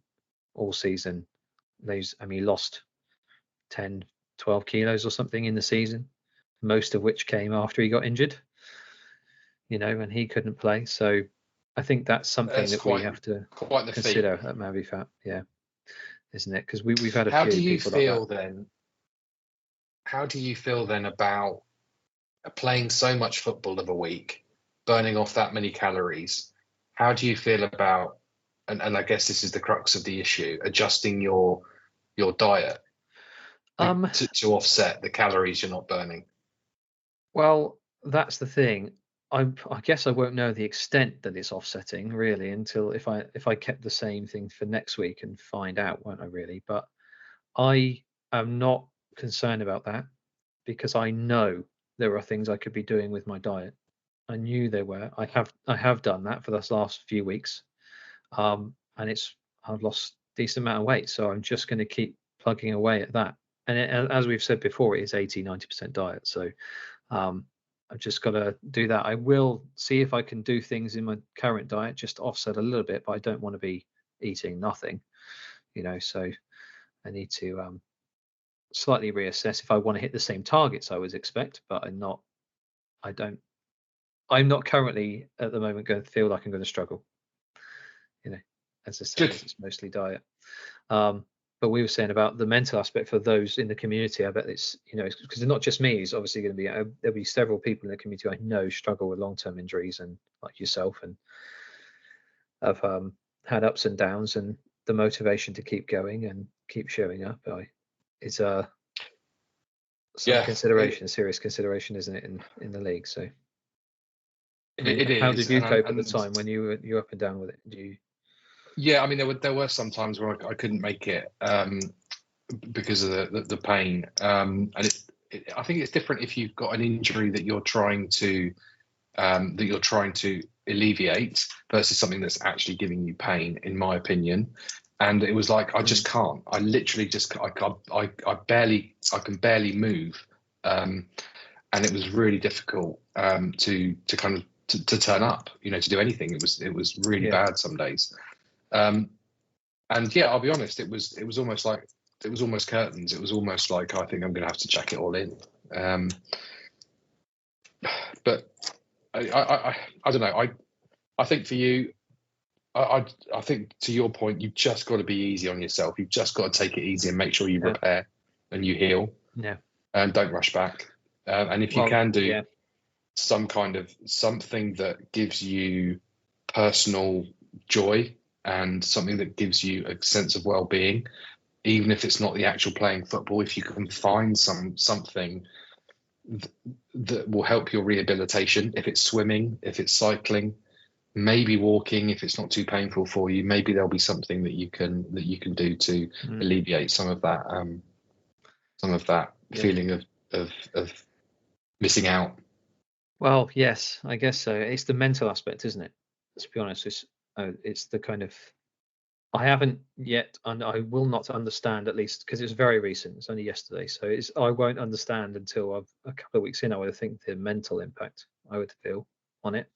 all season. He lost 10-12 kilos or something in the season, most of which came after he got injured, and he couldn't play. So I think that's something we have to consider at Mavifat, isn't it? Because we've had a few people like that. How do you feel then about playing so much football of a week, burning off that many calories? How do you feel about, and I guess this is the crux of the issue, adjusting your diet to offset the calories you're not burning? Well, that's the thing. I guess I won't know the extent that it's offsetting really until if I kept the same thing for next week and find out, won't I really? But I am not concerned about that, because I know there are things I could be doing with my diet. I knew there were. I have done that for this last few weeks, and I've lost a decent amount of weight, so I'm just going to keep plugging away at that. And as we've said before, it is 80-90% diet, so I've just got to do that. I will see if I can do things in my current diet just to offset a little bit, but I don't want to be eating nothing, so I need to slightly reassess if I want to hit the same targets I would expect, but I'm not currently at the moment going to feel like I'm going to struggle, as I said, it's mostly diet. But we were saying about the mental aspect for those in the community. I bet it's, because it's not just me. It's obviously going to be, there'll be several people in the community I know struggle with long-term injuries, and like yourself, and have had ups and downs, and the motivation to keep going and keep showing up. It's consideration, serious consideration, isn't it, in the league? So how did you cope at the time when you were up and down with it? Do you? Yeah, I mean, there were some times where I couldn't make it because of the pain, and I think it's different if you've got an injury that you're trying to alleviate versus something that's actually giving you pain, in my opinion. And it was like I just can't. I literally just I can barely move, and and it was really difficult to kind of to turn up, to do anything. It was really bad some days. And yeah, I'll be honest, it was almost like, it was almost curtains. It was almost like, I think I'm going to have to jack it all in. But I don't know. I think for you, I think to your point, you've just got to be easy on yourself. You've just got to take it easy and make sure you repair and you heal. Yeah. And don't rush back. And if you can do some kind of something that gives you personal joy and something that gives you a sense of well-being, even if it's not the actual playing football, if you can find something that will help your rehabilitation, if it's swimming, if it's cycling, maybe walking, if it's not too painful for you, maybe there'll be something that you can do to alleviate some of that feeling of missing out. Well, yes, I guess so. It's the mental aspect, isn't it? Let's be honest. It's the kind of, I haven't yet, and I will not understand, at least because it's very recent. It's only yesterday, so I won't understand until a couple of weeks in. I would think the mental impact I would feel on it,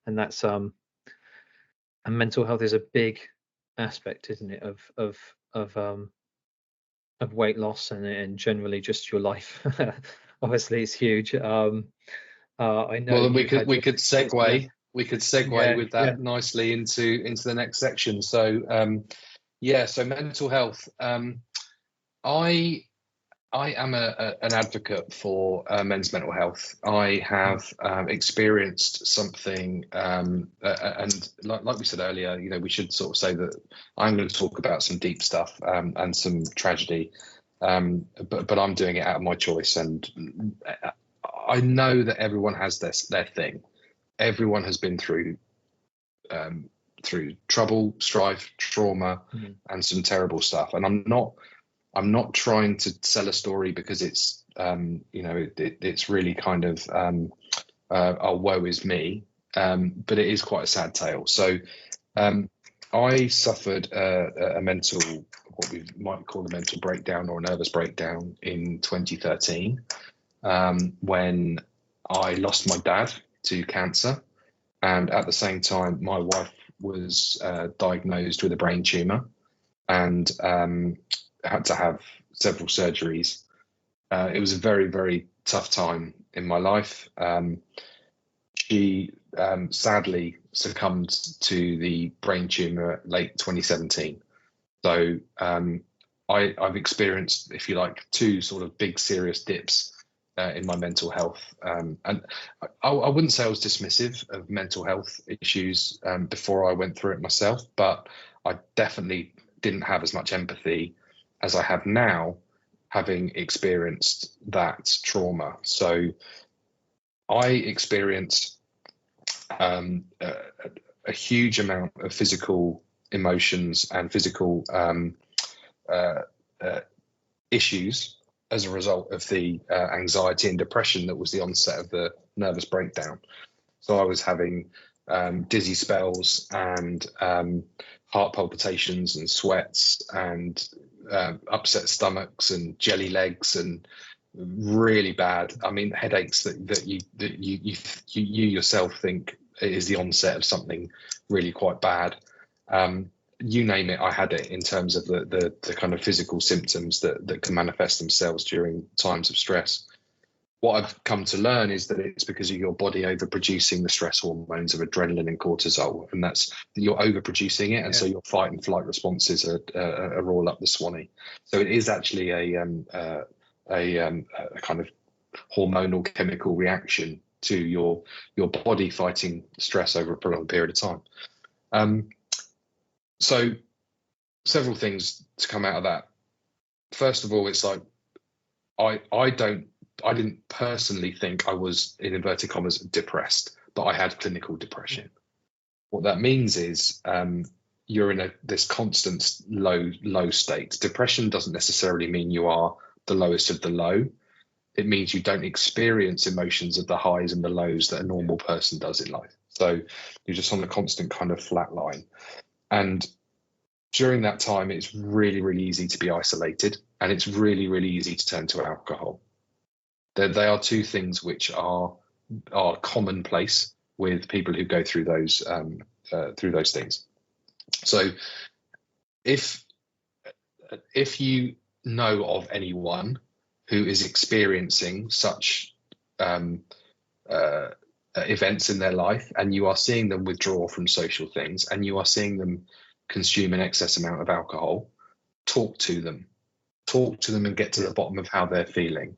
and that's and mental health is a big aspect, isn't it, of weight loss and generally just your life. Obviously, it's huge. I know. Well, we could segue. We could segue with that nicely into the next section. So so mental health. I am an advocate for men's mental health. I have experienced something, and like we said earlier, we should sort of say that I'm going to talk about some deep stuff and some tragedy, but I'm doing it out of my choice, and I know that everyone has their thing. Everyone has been through trouble, strife, trauma, and some terrible stuff. And I'm not trying to sell a story because it's it's really kind of oh, woe is me, but it is quite a sad tale. So I suffered a mental, what we might call a mental breakdown or a nervous breakdown in 2013 when I lost my dad to cancer, and at the same time my wife was diagnosed with a brain tumor and had to have several surgeries. It was a very, very tough time in my life. She sadly succumbed to the brain tumor late 2017. So I've experienced, if you like, two sort of big serious dips in my mental health. And I wouldn't say I was dismissive of mental health issues before I went through it myself, but I definitely didn't have as much empathy as I have now, having experienced that trauma. So I experienced a huge amount of physical emotions and physical issues as a result of the anxiety and depression that was the onset of the nervous breakdown. So I was having dizzy spells and heart palpitations and sweats and upset stomachs and jelly legs and really bad, I mean, headaches that you yourself think is the onset of something really quite bad. You name it, I had it, in terms of the kind of physical symptoms that can manifest themselves during times of stress. What I've come to learn is that it's because of your body overproducing the stress hormones of adrenaline and cortisol, and that's you're overproducing it, and so your fight and flight responses are all up the swanny. So it is actually a kind of hormonal chemical reaction to your body fighting stress over a prolonged period of time. So several things to come out of that. First of all, it's like I didn't personally think I was, in inverted commas, depressed, but I had clinical depression. What that means is you're in this constant low state. Depression doesn't necessarily mean you are the lowest of the low. It means you don't experience emotions of the highs and the lows that a normal person does in life. So you're just on a constant kind of flat line. And during that time, it's really, really easy to be isolated, and it's really, really easy to turn to alcohol. They are two things which are commonplace with people who go through those things. So if you know of anyone who is experiencing such events in their life, and you are seeing them withdraw from social things, and you are seeing them consume an excess amount of alcohol, talk to them and get to the bottom of how they're feeling.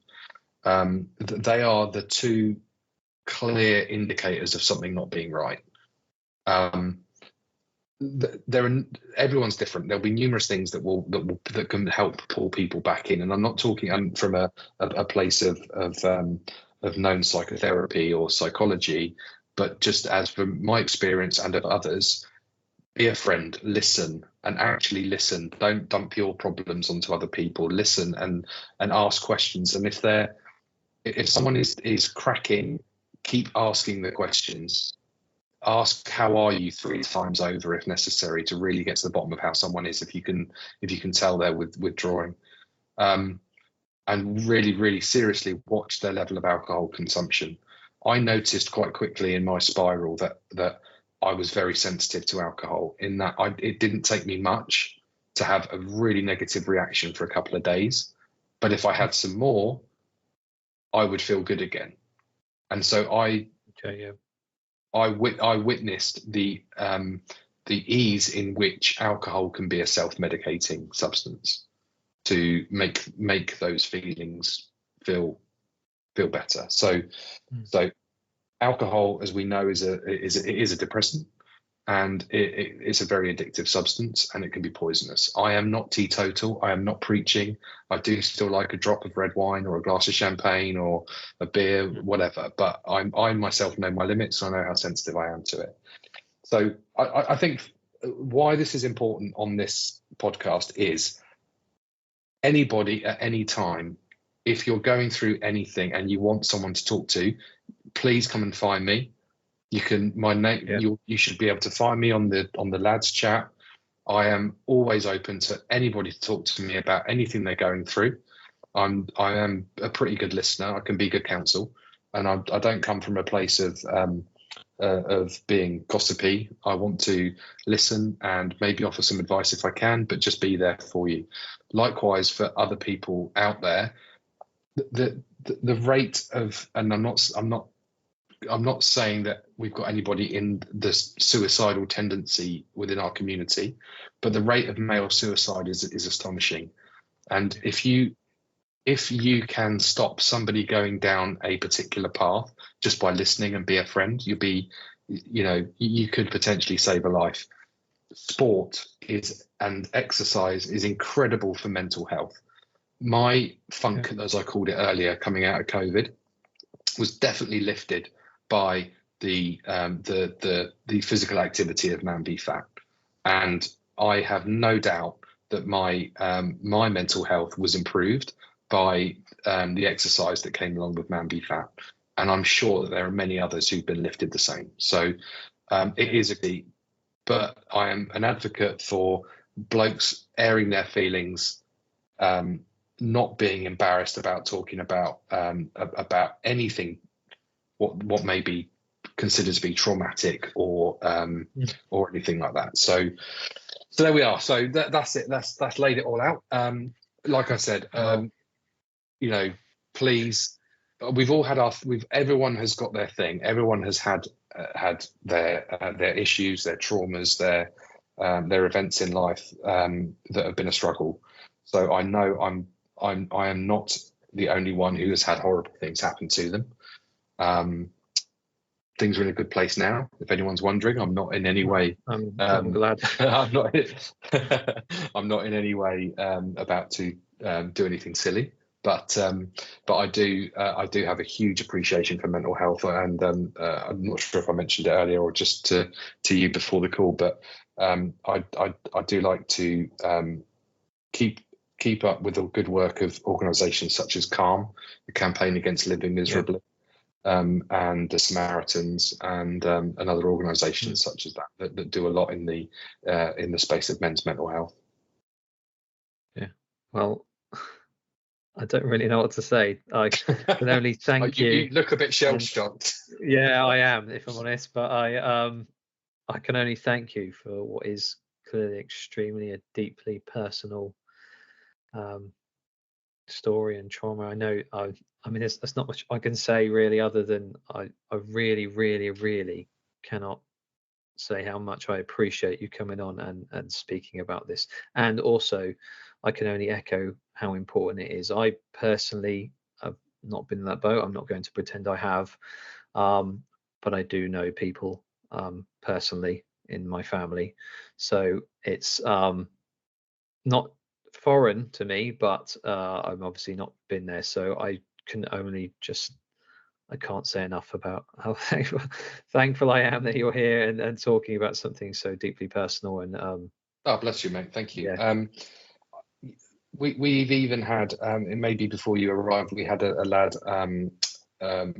They are the two clear indicators of something not being right. Everyone's different. There'll be numerous things that can help pull people back in, and I'm not talking from a place of known psychotherapy or psychology, but just as from my experience and of others, be a friend, listen, and actually listen. Don't dump your problems onto other people. Listen and ask questions. And if someone is cracking, keep asking the questions. Ask how are you 3 times over if necessary, to really get to the bottom of how someone is, if you can tell they're withdrawing. And really, really seriously watch their level of alcohol consumption. I noticed quite quickly in my spiral that I was very sensitive to alcohol, in that it didn't take me much to have a really negative reaction for a couple of days. But if I had some more, I would feel good again. And so I witnessed the ease in which alcohol can be a self-medicating substance to make those feelings feel better. So alcohol, as we know, is a depressant, and it's a very addictive substance, and it can be poisonous. I am not teetotal. I am not preaching. I do still like a drop of red wine or a glass of champagne or a beer, whatever. But I myself know my limits. So I know how sensitive I am to it. So I think why this is important on this podcast is anybody at any time, if you're going through anything and you want someone to talk to, please come and find me. You can, my name, you should be able to find me on the lads chat. I am always open to anybody to talk to me about anything they're going through. I am a pretty good listener. I can be good counsel, and I don't come from a place of being gossipy. I want to listen and maybe offer some advice if I can, but just be there for you. Likewise for other people out there, the rate of, and I'm not saying that we've got anybody in the suicidal tendency within our community, but the rate of male suicide is astonishing. And if you can stop somebody going down a particular path just by listening and be a friend, you could potentially save a life. Sport and exercise is incredible for mental health. My funk, as I called it earlier, coming out of COVID, was definitely lifted by the physical activity of Man Be Fat, and I have no doubt that my mental health was improved by the exercise that came along with Man Be Fat, and I'm sure that there are many others who've been lifted the same. So it is a key, but I am an advocate for blokes airing their feelings, not being embarrassed about talking about anything what may be considered to be traumatic or anything like that. So there we are. So that's it. That's laid it all out. Like I said, please, we've all had everyone has got their thing. Everyone has had their issues, their traumas, their events in life that have been a struggle. So I know I am not the only one who has had horrible things happen to them. Things are in a good place now. If anyone's wondering, I'm not in any way. I'm glad. I'm not in any way about to do anything silly. But I do have a huge appreciation for mental health, and I'm not sure if I mentioned it earlier or just to you before the call, but I do like to keep up with the good work of organisations such as CALM, the Campaign Against Living Miserably, and the Samaritans, and other organisations such as that do a lot in the space of men's mental health. Yeah, well, I don't really know what to say. I can only thank You you. look a bit shell And shocked. yeah, I am, if I'm honest. But I can only thank you for what is clearly extremely a deeply personal um, story and trauma. I know. I mean, there's not much I can say really, other than I really, really, really cannot say how much I appreciate you coming on and speaking about this. And also, I can only echo how important it is. I personally have not been in that boat. I'm not going to pretend I have, um, but I do know people personally in my family, so it's not foreign to me. But I'm obviously not been there, so I can only just I can't say enough about how thankful I am that you're here and talking about something so deeply personal. And Oh, bless you, mate. Thank you. yeah, We've even had, it may be before you arrived, we had a lad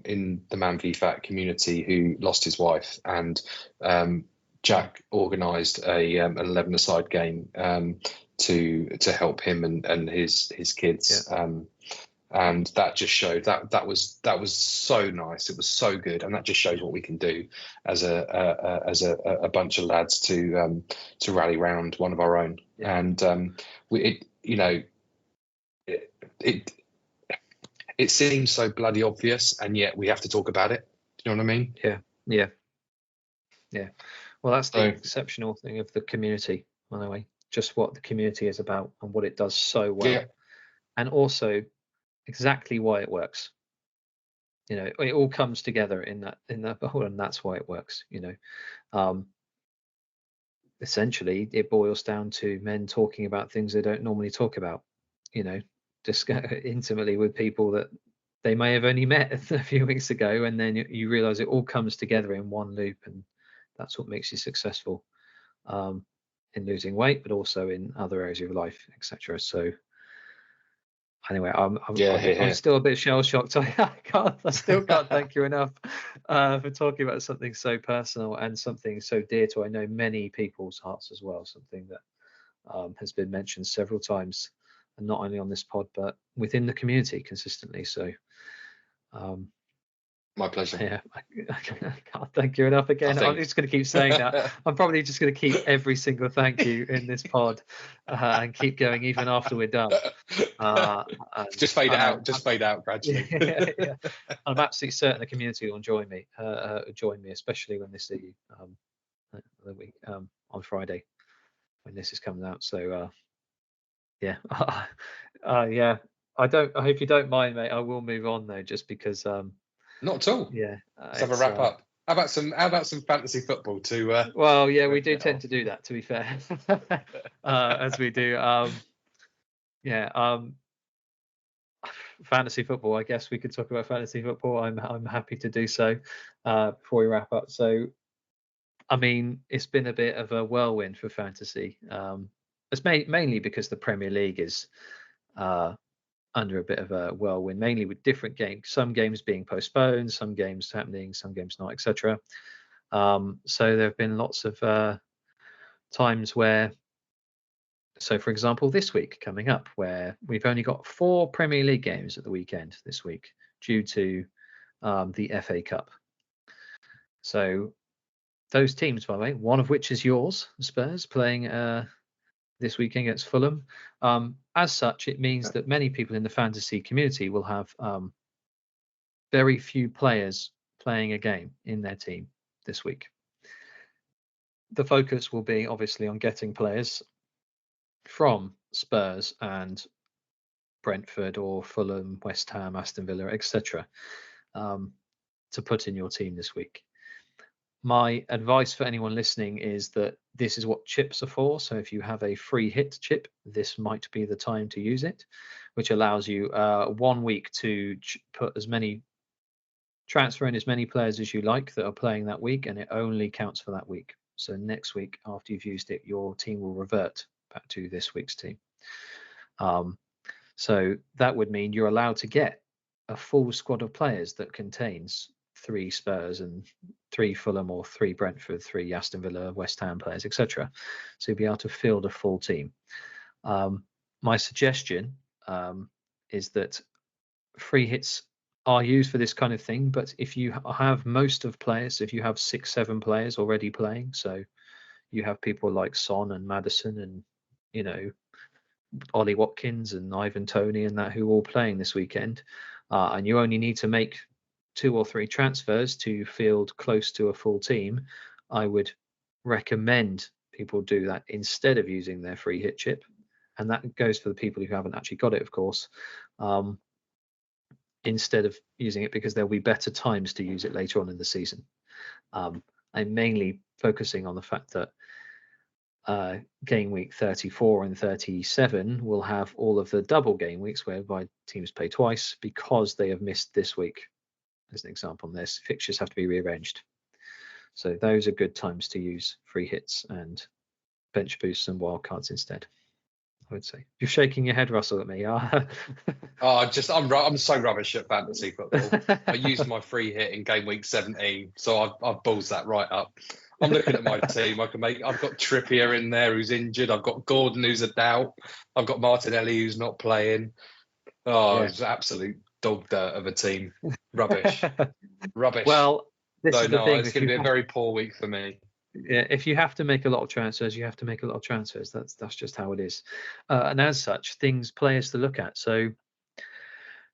in the Man v Fat community who lost his wife, and Jack organised an 11-a-side game to help him and his kids. yeah, And that just showed that was so nice. It was so good, and that just shows what we can do as a bunch of lads to rally round one of our own. yeah, And it it seems so bloody obvious, and yet we have to talk about it. Do you know what I mean? yeah, yeah, yeah. Well, that's the So exceptional thing of the community, by the way. Just what the community is about and what it does so yeah, well, and also exactly why it works. It all comes together in that whole, and that's why it works. Um, Essentially, it boils down to men talking about things they don't normally talk about. You know, discuss intimately with people that they may have only met a few weeks ago, and then you realize it all comes together in one loop, and that's what makes you successful um, in losing weight, but also in other areas of your life, etc. So anyway, yeah, I'm here. still a bit shell shocked. I still can't thank you enough for talking about something so personal and something so dear to I know many people's hearts as well. Something that has been mentioned several times, and not only on this pod but within the community consistently. So um, My pleasure. yeah, I can't thank you enough I again. I'm think. just going to keep saying that. I'm probably just going to keep every single thank you in this pod and keep going even after we're done. And Just fade it out. Just fade out gradually. yeah, yeah. I'm absolutely certain the community will join me, especially when they see you the week on Friday when this is coming out. So yeah, yeah. I hope you don't mind, mate. I will move on though, just because Not at all. yeah, Let's have a it's wrap up. How about some fantasy football to well, yeah, we do get tend off? to do that. To be fair, as we do. Yeah. Fantasy football. I guess we could talk about fantasy football. I'm happy to do so before we wrap up. So, I mean, it's been a bit of a whirlwind for fantasy. It's mainly because the Premier League is uh, under a bit of a whirlwind, mainly with different games. Some games being postponed, some games happening, some games not, etc. So there have been lots of times where, so for example, this week coming up, where we've only got 4 Premier League games at the weekend this week due to the FA Cup. So those teams, by the way, one of which is yours, Spurs, playing this weekend against Fulham. As such, it means that many people in the fantasy community will have very few players playing a game in their team this week. The focus will be obviously on getting players from Spurs and Brentford or Fulham, West Ham, Aston Villa, etc., to put in your team this week. My advice for anyone listening is that this is what chips are for. So if you have a free hit chip, this might be the time to use it, which allows you 1 week to transfer in as many players as you like that are playing that week, and it only counts for that week. So next week, after you've used it, your team will revert back to this week's team. So that would mean you're allowed to get a full squad of players that contains 3 Spurs and 3 Fulham or 3 Brentford, 3 Aston Villa, West Ham players, etc. So you'll be able to field a full team. My suggestion is that free hits are used for this kind of thing, but if you have most of players, if you have 6-7 players already playing, so you have people like Son and Maddison and, you know, Ollie Watkins and Ivan Toney and that who are all playing this weekend, and you only need to make 2 or 3 transfers to field close to a full team, I would recommend people do that instead of using their free hit chip. And that goes for the people who haven't actually got it, of course, instead of using it, because there'll be better times to use it later on in the season. I'm mainly focusing on the fact that game week 34 and 37 will have all of the double game weeks whereby teams play twice because they have missed this week. As an example on this, fixtures have to be rearranged. So those are good times to use free hits and bench boosts and wildcards instead, I would say. You're shaking your head, Russell, at me. I'm so rubbish at fantasy football. I used my free hit in game week 17, so I've balls that right up. I'm looking at my team. I've got Trippier in there who's injured. I've got Gordon who's a doubt. I've got Martinelli who's not playing. It's absolute dog dirt of a team. Rubbish. Well, this is the thing. It's going to be a very poor week for me. Yeah, if you have to make a lot of transfers, you have to make a lot of transfers. That's just how it is. And as such, players to look at. So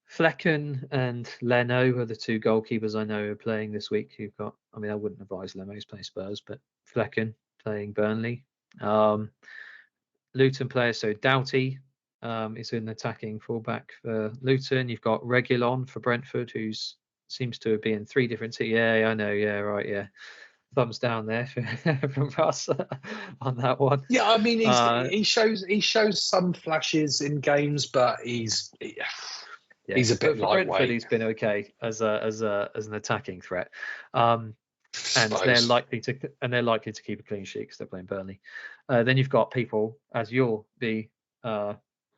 Flecken and Leno are the 2 goalkeepers I know are playing this week. You've got, I mean, I wouldn't advise Leno's playing Spurs, but Flecken playing Burnley. Luton players, so Doughty is an attacking fullback for Luton. You've got Reguilon for Brentford, who seems to be in 3 different teams. Yeah, I know. Yeah, right. Yeah. Thumbs down there from Russ on that one. Yeah, I mean, he shows some flashes in games, but he's a bit lightweight. Brentford, he's been okay as an attacking threat, and they're likely to keep a clean sheet because they're playing Burnley. Then you've got people, as you'll be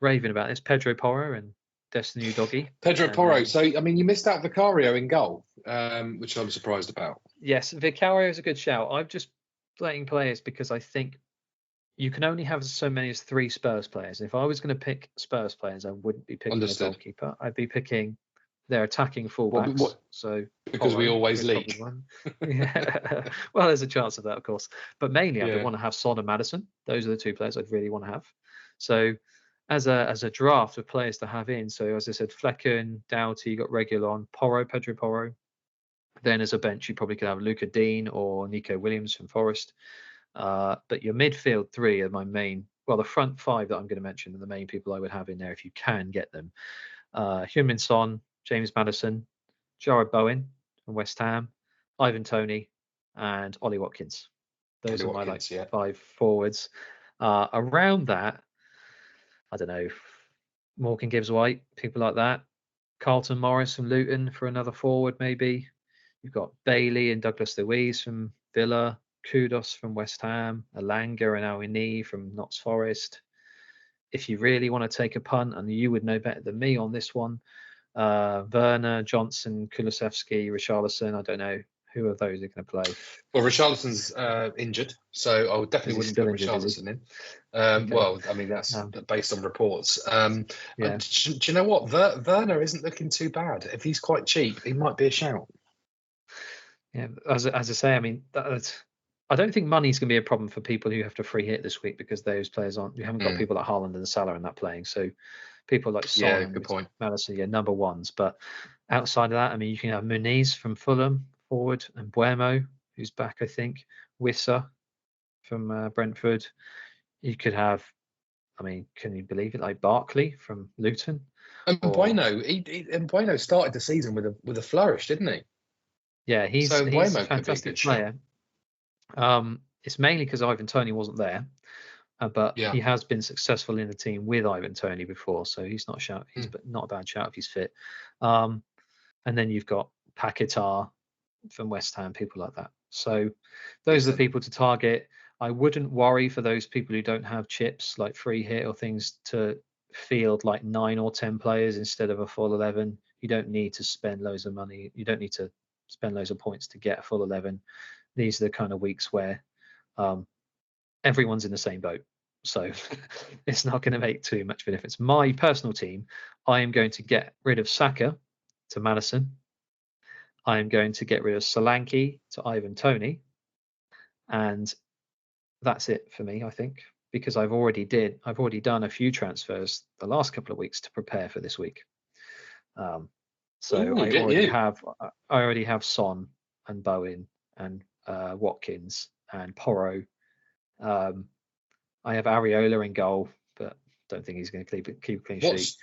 raving about this, Pedro Porro and Destiny Doggy. Pedro Porro. So, I mean, you missed out Vicario in goal, which I'm surprised about. Yes, Vicario is a good shout. I'm just playing players because I think you can only have so many as 3 Spurs players. If I was going to pick Spurs players, I wouldn't be picking a goalkeeper. I'd be picking their attacking fullbacks. So because we always leak. Yeah. Well, there's a chance of that, of course. But mainly, I would want to have Son and Maddison. Those are the 2 players I'd really want to have. So as a draft of players to have in, so as I said, Flecken, Doughty, you got Reguilon, Pedro Porro. Then as a bench, you probably could have Luca Dean or Nico Williams from Forest. But your midfield 3 are my main, well, the front 5 that I'm going to mention are the main people I would have in there if you can get them. Heung-min Son, James Maddison, Jarrod Bowen from West Ham, Ivan Toney, and Ollie Watkins. Those are my 5 forwards. Around that, I don't know, Morgan Gibbs-White, people like that. Carlton Morris from Luton for another forward, maybe. You've got Bailey and Douglas Luiz from Villa, Kudos from West Ham, Alanga and Awini from Notts Forest. If you really want to take a punt, and you would know better than me on this one, Werner, Johnson, Kulusevski, Richarlison, I don't know. Who of those are going to play? Well, Richarlison's injured, so I definitely wouldn't put Richarlison in. Okay. Well, I mean, that's based on reports. Do you know what? Werner isn't looking too bad. If he's quite cheap, he might be a shout. Yeah, as I say, I mean, I don't think money's going to be a problem for people who have to free hit this week because those players aren't. You haven't got people like Haaland and Salah in that playing, so people like Son, good point. Madison, number ones. But outside of that, I mean, you can have Muniz from Fulham forward and Buemo, who's back, I think. Wissa from Brentford. You could have, I mean, can you believe it? Like Barkley from Luton. And Bueno started the season with a flourish, didn't he? Yeah, he's a fantastic player. It's mainly because Ivan Toney wasn't there, but he has been successful in the team with Ivan Toney before, so he's not a shout. He's not a bad shout if he's fit. And then you've got Paquetá from West Ham, people like that. So those are the people to target. I wouldn't worry for those people who don't have chips like free hit or things to field like 9 or 10 players instead of a full 11. You don't need to spend loads of money. You don't need to spend loads of points to get a full 11. These are the kind of weeks where everyone's in the same boat. So it's not going to make too much of a difference. My personal team, I am going to get rid of Saka to Madison. I am going to get rid of Solanke to Ivan Toney. And that's it for me, I think, because I've already done a few transfers the last couple of weeks to prepare for this week. So Ooh, I already have Son and Bowen and Watkins and Porro. I have Areola in goal, but don't think he's going to keep a clean sheet.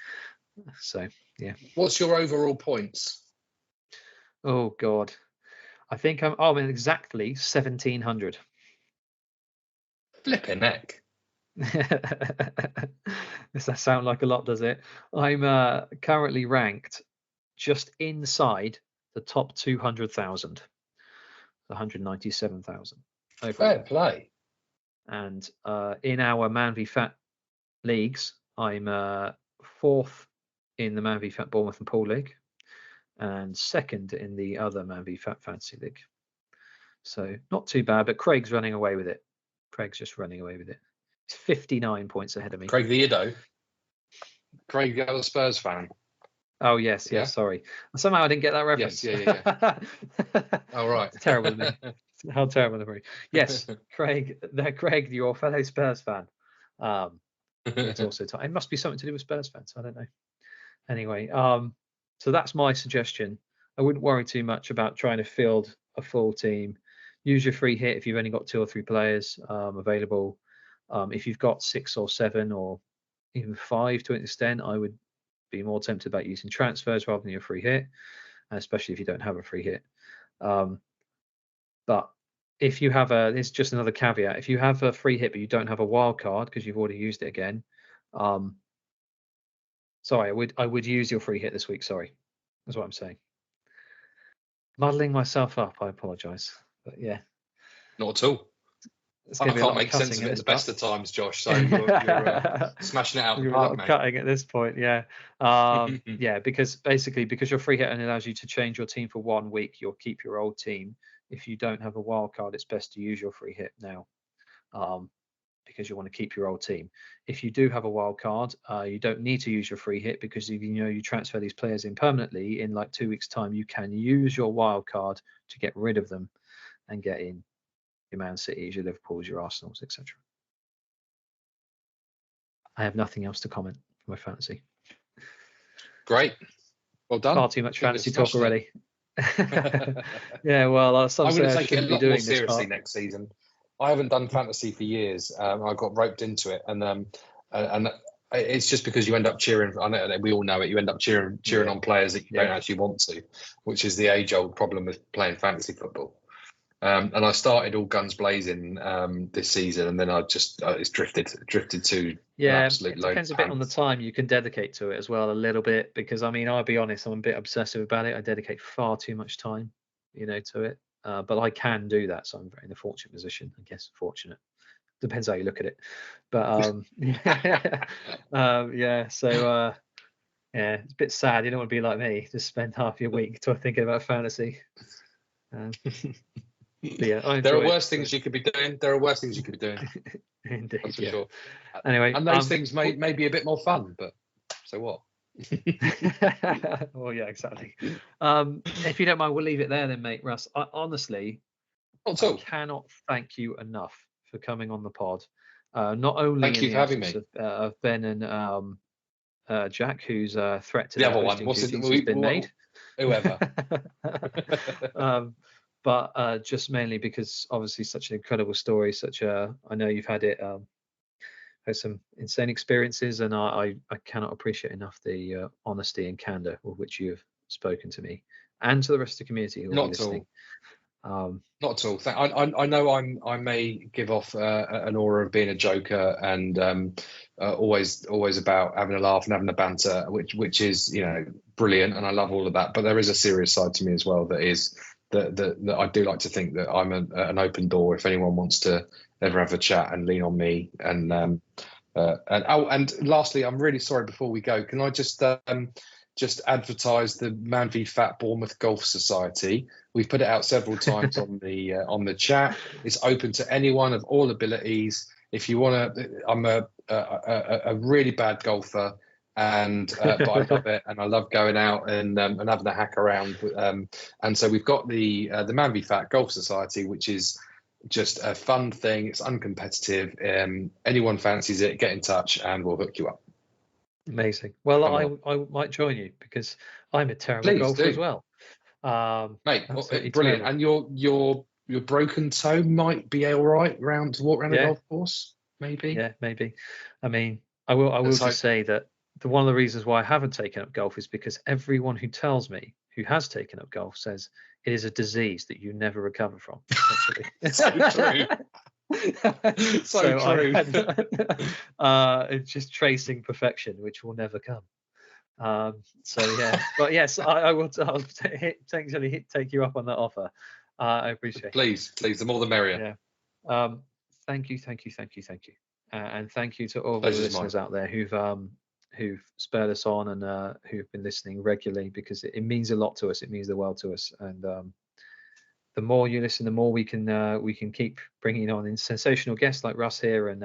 So yeah. What's your overall points? Oh God, I think I'm in exactly 1,700. Flipping heck. Does that sound like a lot, does it? I'm currently ranked just inside the top 200,000, 197,000. Fair play. And in our Man v Fat leagues, I'm 4th in the Man v Fat Bournemouth and Pool League, and 2nd in the other Man v Fat Fantasy League. So not too bad, but Craig's running away with it. Craig's just running away with it. He's 59 points ahead of me. Craig the Iddo. Craig the other Spurs fan. Oh yes, sorry. Somehow I didn't get that reference. Yeah. Oh right. Terrible of me. How terrible of me. Yes, Craig, your fellow Spurs fan. It's also time. It must be something to do with Spurs fans. I don't know. Anyway, so that's my suggestion. I wouldn't worry too much about trying to field a full team. Use your free hit if you've only got 2 or 3 players available. If you've got 6 or 7 or even 5 to an extent, I would be more tempted about using transfers rather than your free hit, especially if you don't have a free hit. But if you have it's just another caveat. If you have a free hit but you don't have a wild card because you've already used it again, sorry, I would use your free hit this week. Sorry, that's what I'm saying. Muddling myself up. I apologise, but yeah, not at all. I can't make sense of it at the best of times, Josh. So you're smashing it out of the park, mate. Cutting at this point, yeah. Yeah, because your free hit only allows you to change your team for 1 week. You'll keep your old team. If you don't have a wild card, it's best to use your free hit now, because you want to keep your old team. If you do have a wild card, you don't need to use your free hit, because if you transfer these players in permanently in like 2 weeks' time, you can use your wild card to get rid of them and get in your Man Cities, your Liverpools, your Arsenals, etc. I have nothing else to comment for my fantasy. Great. Well done. Far too much fantasy talk already. Yeah, well, I'm going to take it a lot more seriously next season. I haven't done fantasy for years. I got roped into it, and it's just because you end up cheering. I know we all know it. You end up cheering on players that you don't actually want to, which is the age-old problem with playing fantasy football. And I started all guns blazing this season, and then I just it's drifted to absolute it depends a bit on the time you can dedicate to it as well, a little bit, because I'll be honest, I'm a bit obsessive about it. I dedicate far too much time to it, but I can do that, so I'm in a fortunate position, I guess. Fortunate, depends how you look at it, but so it's a bit sad. You don't want to be like me, just spend half your week thinking about fantasy. Yeah, there are worse things you could be doing. Indeed, that's for sure. Anyway, and those things may be a bit more fun, but so what? Well, yeah, exactly. If you don't mind, we'll leave it there then, mate. Russ, honestly, I cannot thank you enough for coming on the pod. Not only thank you for having me, of Ben and Jack, whose threat to the other one has been made. Whoever. But just mainly because obviously such an incredible story, I know you've had some insane experiences, and I cannot appreciate enough the honesty and candor with which you have spoken to me and to the rest of the community who will be listening. Not at all. I know I may give off an aura of being a joker and always about having a laugh and having a banter, which is brilliant, and I love all of that. But there is a serious side to me as well that is that I do like to think that I'm an open door if anyone wants to ever have a chat and lean on me. And lastly, I'm really sorry, before we go, can I just advertise the Man v Fat Bournemouth Golf Society? We've put it out several times on the chat. It's open to anyone of all abilities. If you want to, I'm a really bad golfer. but I love it, and I love going out and having a hack around. And so we've got the Man v Fat Golf Society, which is just a fun thing. It's uncompetitive. Anyone fancies it, get in touch, and we'll hook you up. Amazing. Well, I might join you because I'm a terrible golfer as well. Mate, brilliant. Terrible. And your broken toe might be all right to walk around a golf course, maybe. Yeah, maybe. I mean, I will just say that one of the reasons why I haven't taken up golf is because everyone who tells me who has taken up golf says it is a disease that you never recover from. So true. so true. It's just tracing perfection, which will never come. So yeah, but yes, I will. I'll take you up on that offer. I appreciate it. Please, the more the merrier. Yeah. Thank you, and thank you to all the listeners out there who've spurred us on and who've been listening regularly, because it means a lot to us. It means the world to us, and the more you listen, the more we can keep bringing on in sensational guests like Russ here, and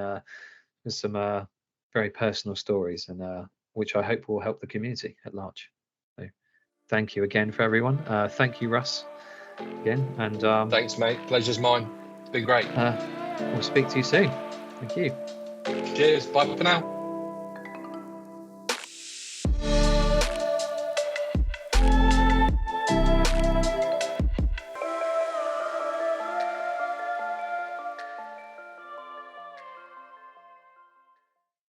with some very personal stories, and which I hope will help the community at large. So thank you again for everyone. Thank you, Russ, again, and thanks, mate. Pleasure's mine. It's been great. We'll speak to you soon. Thank you. Cheers. Bye for now.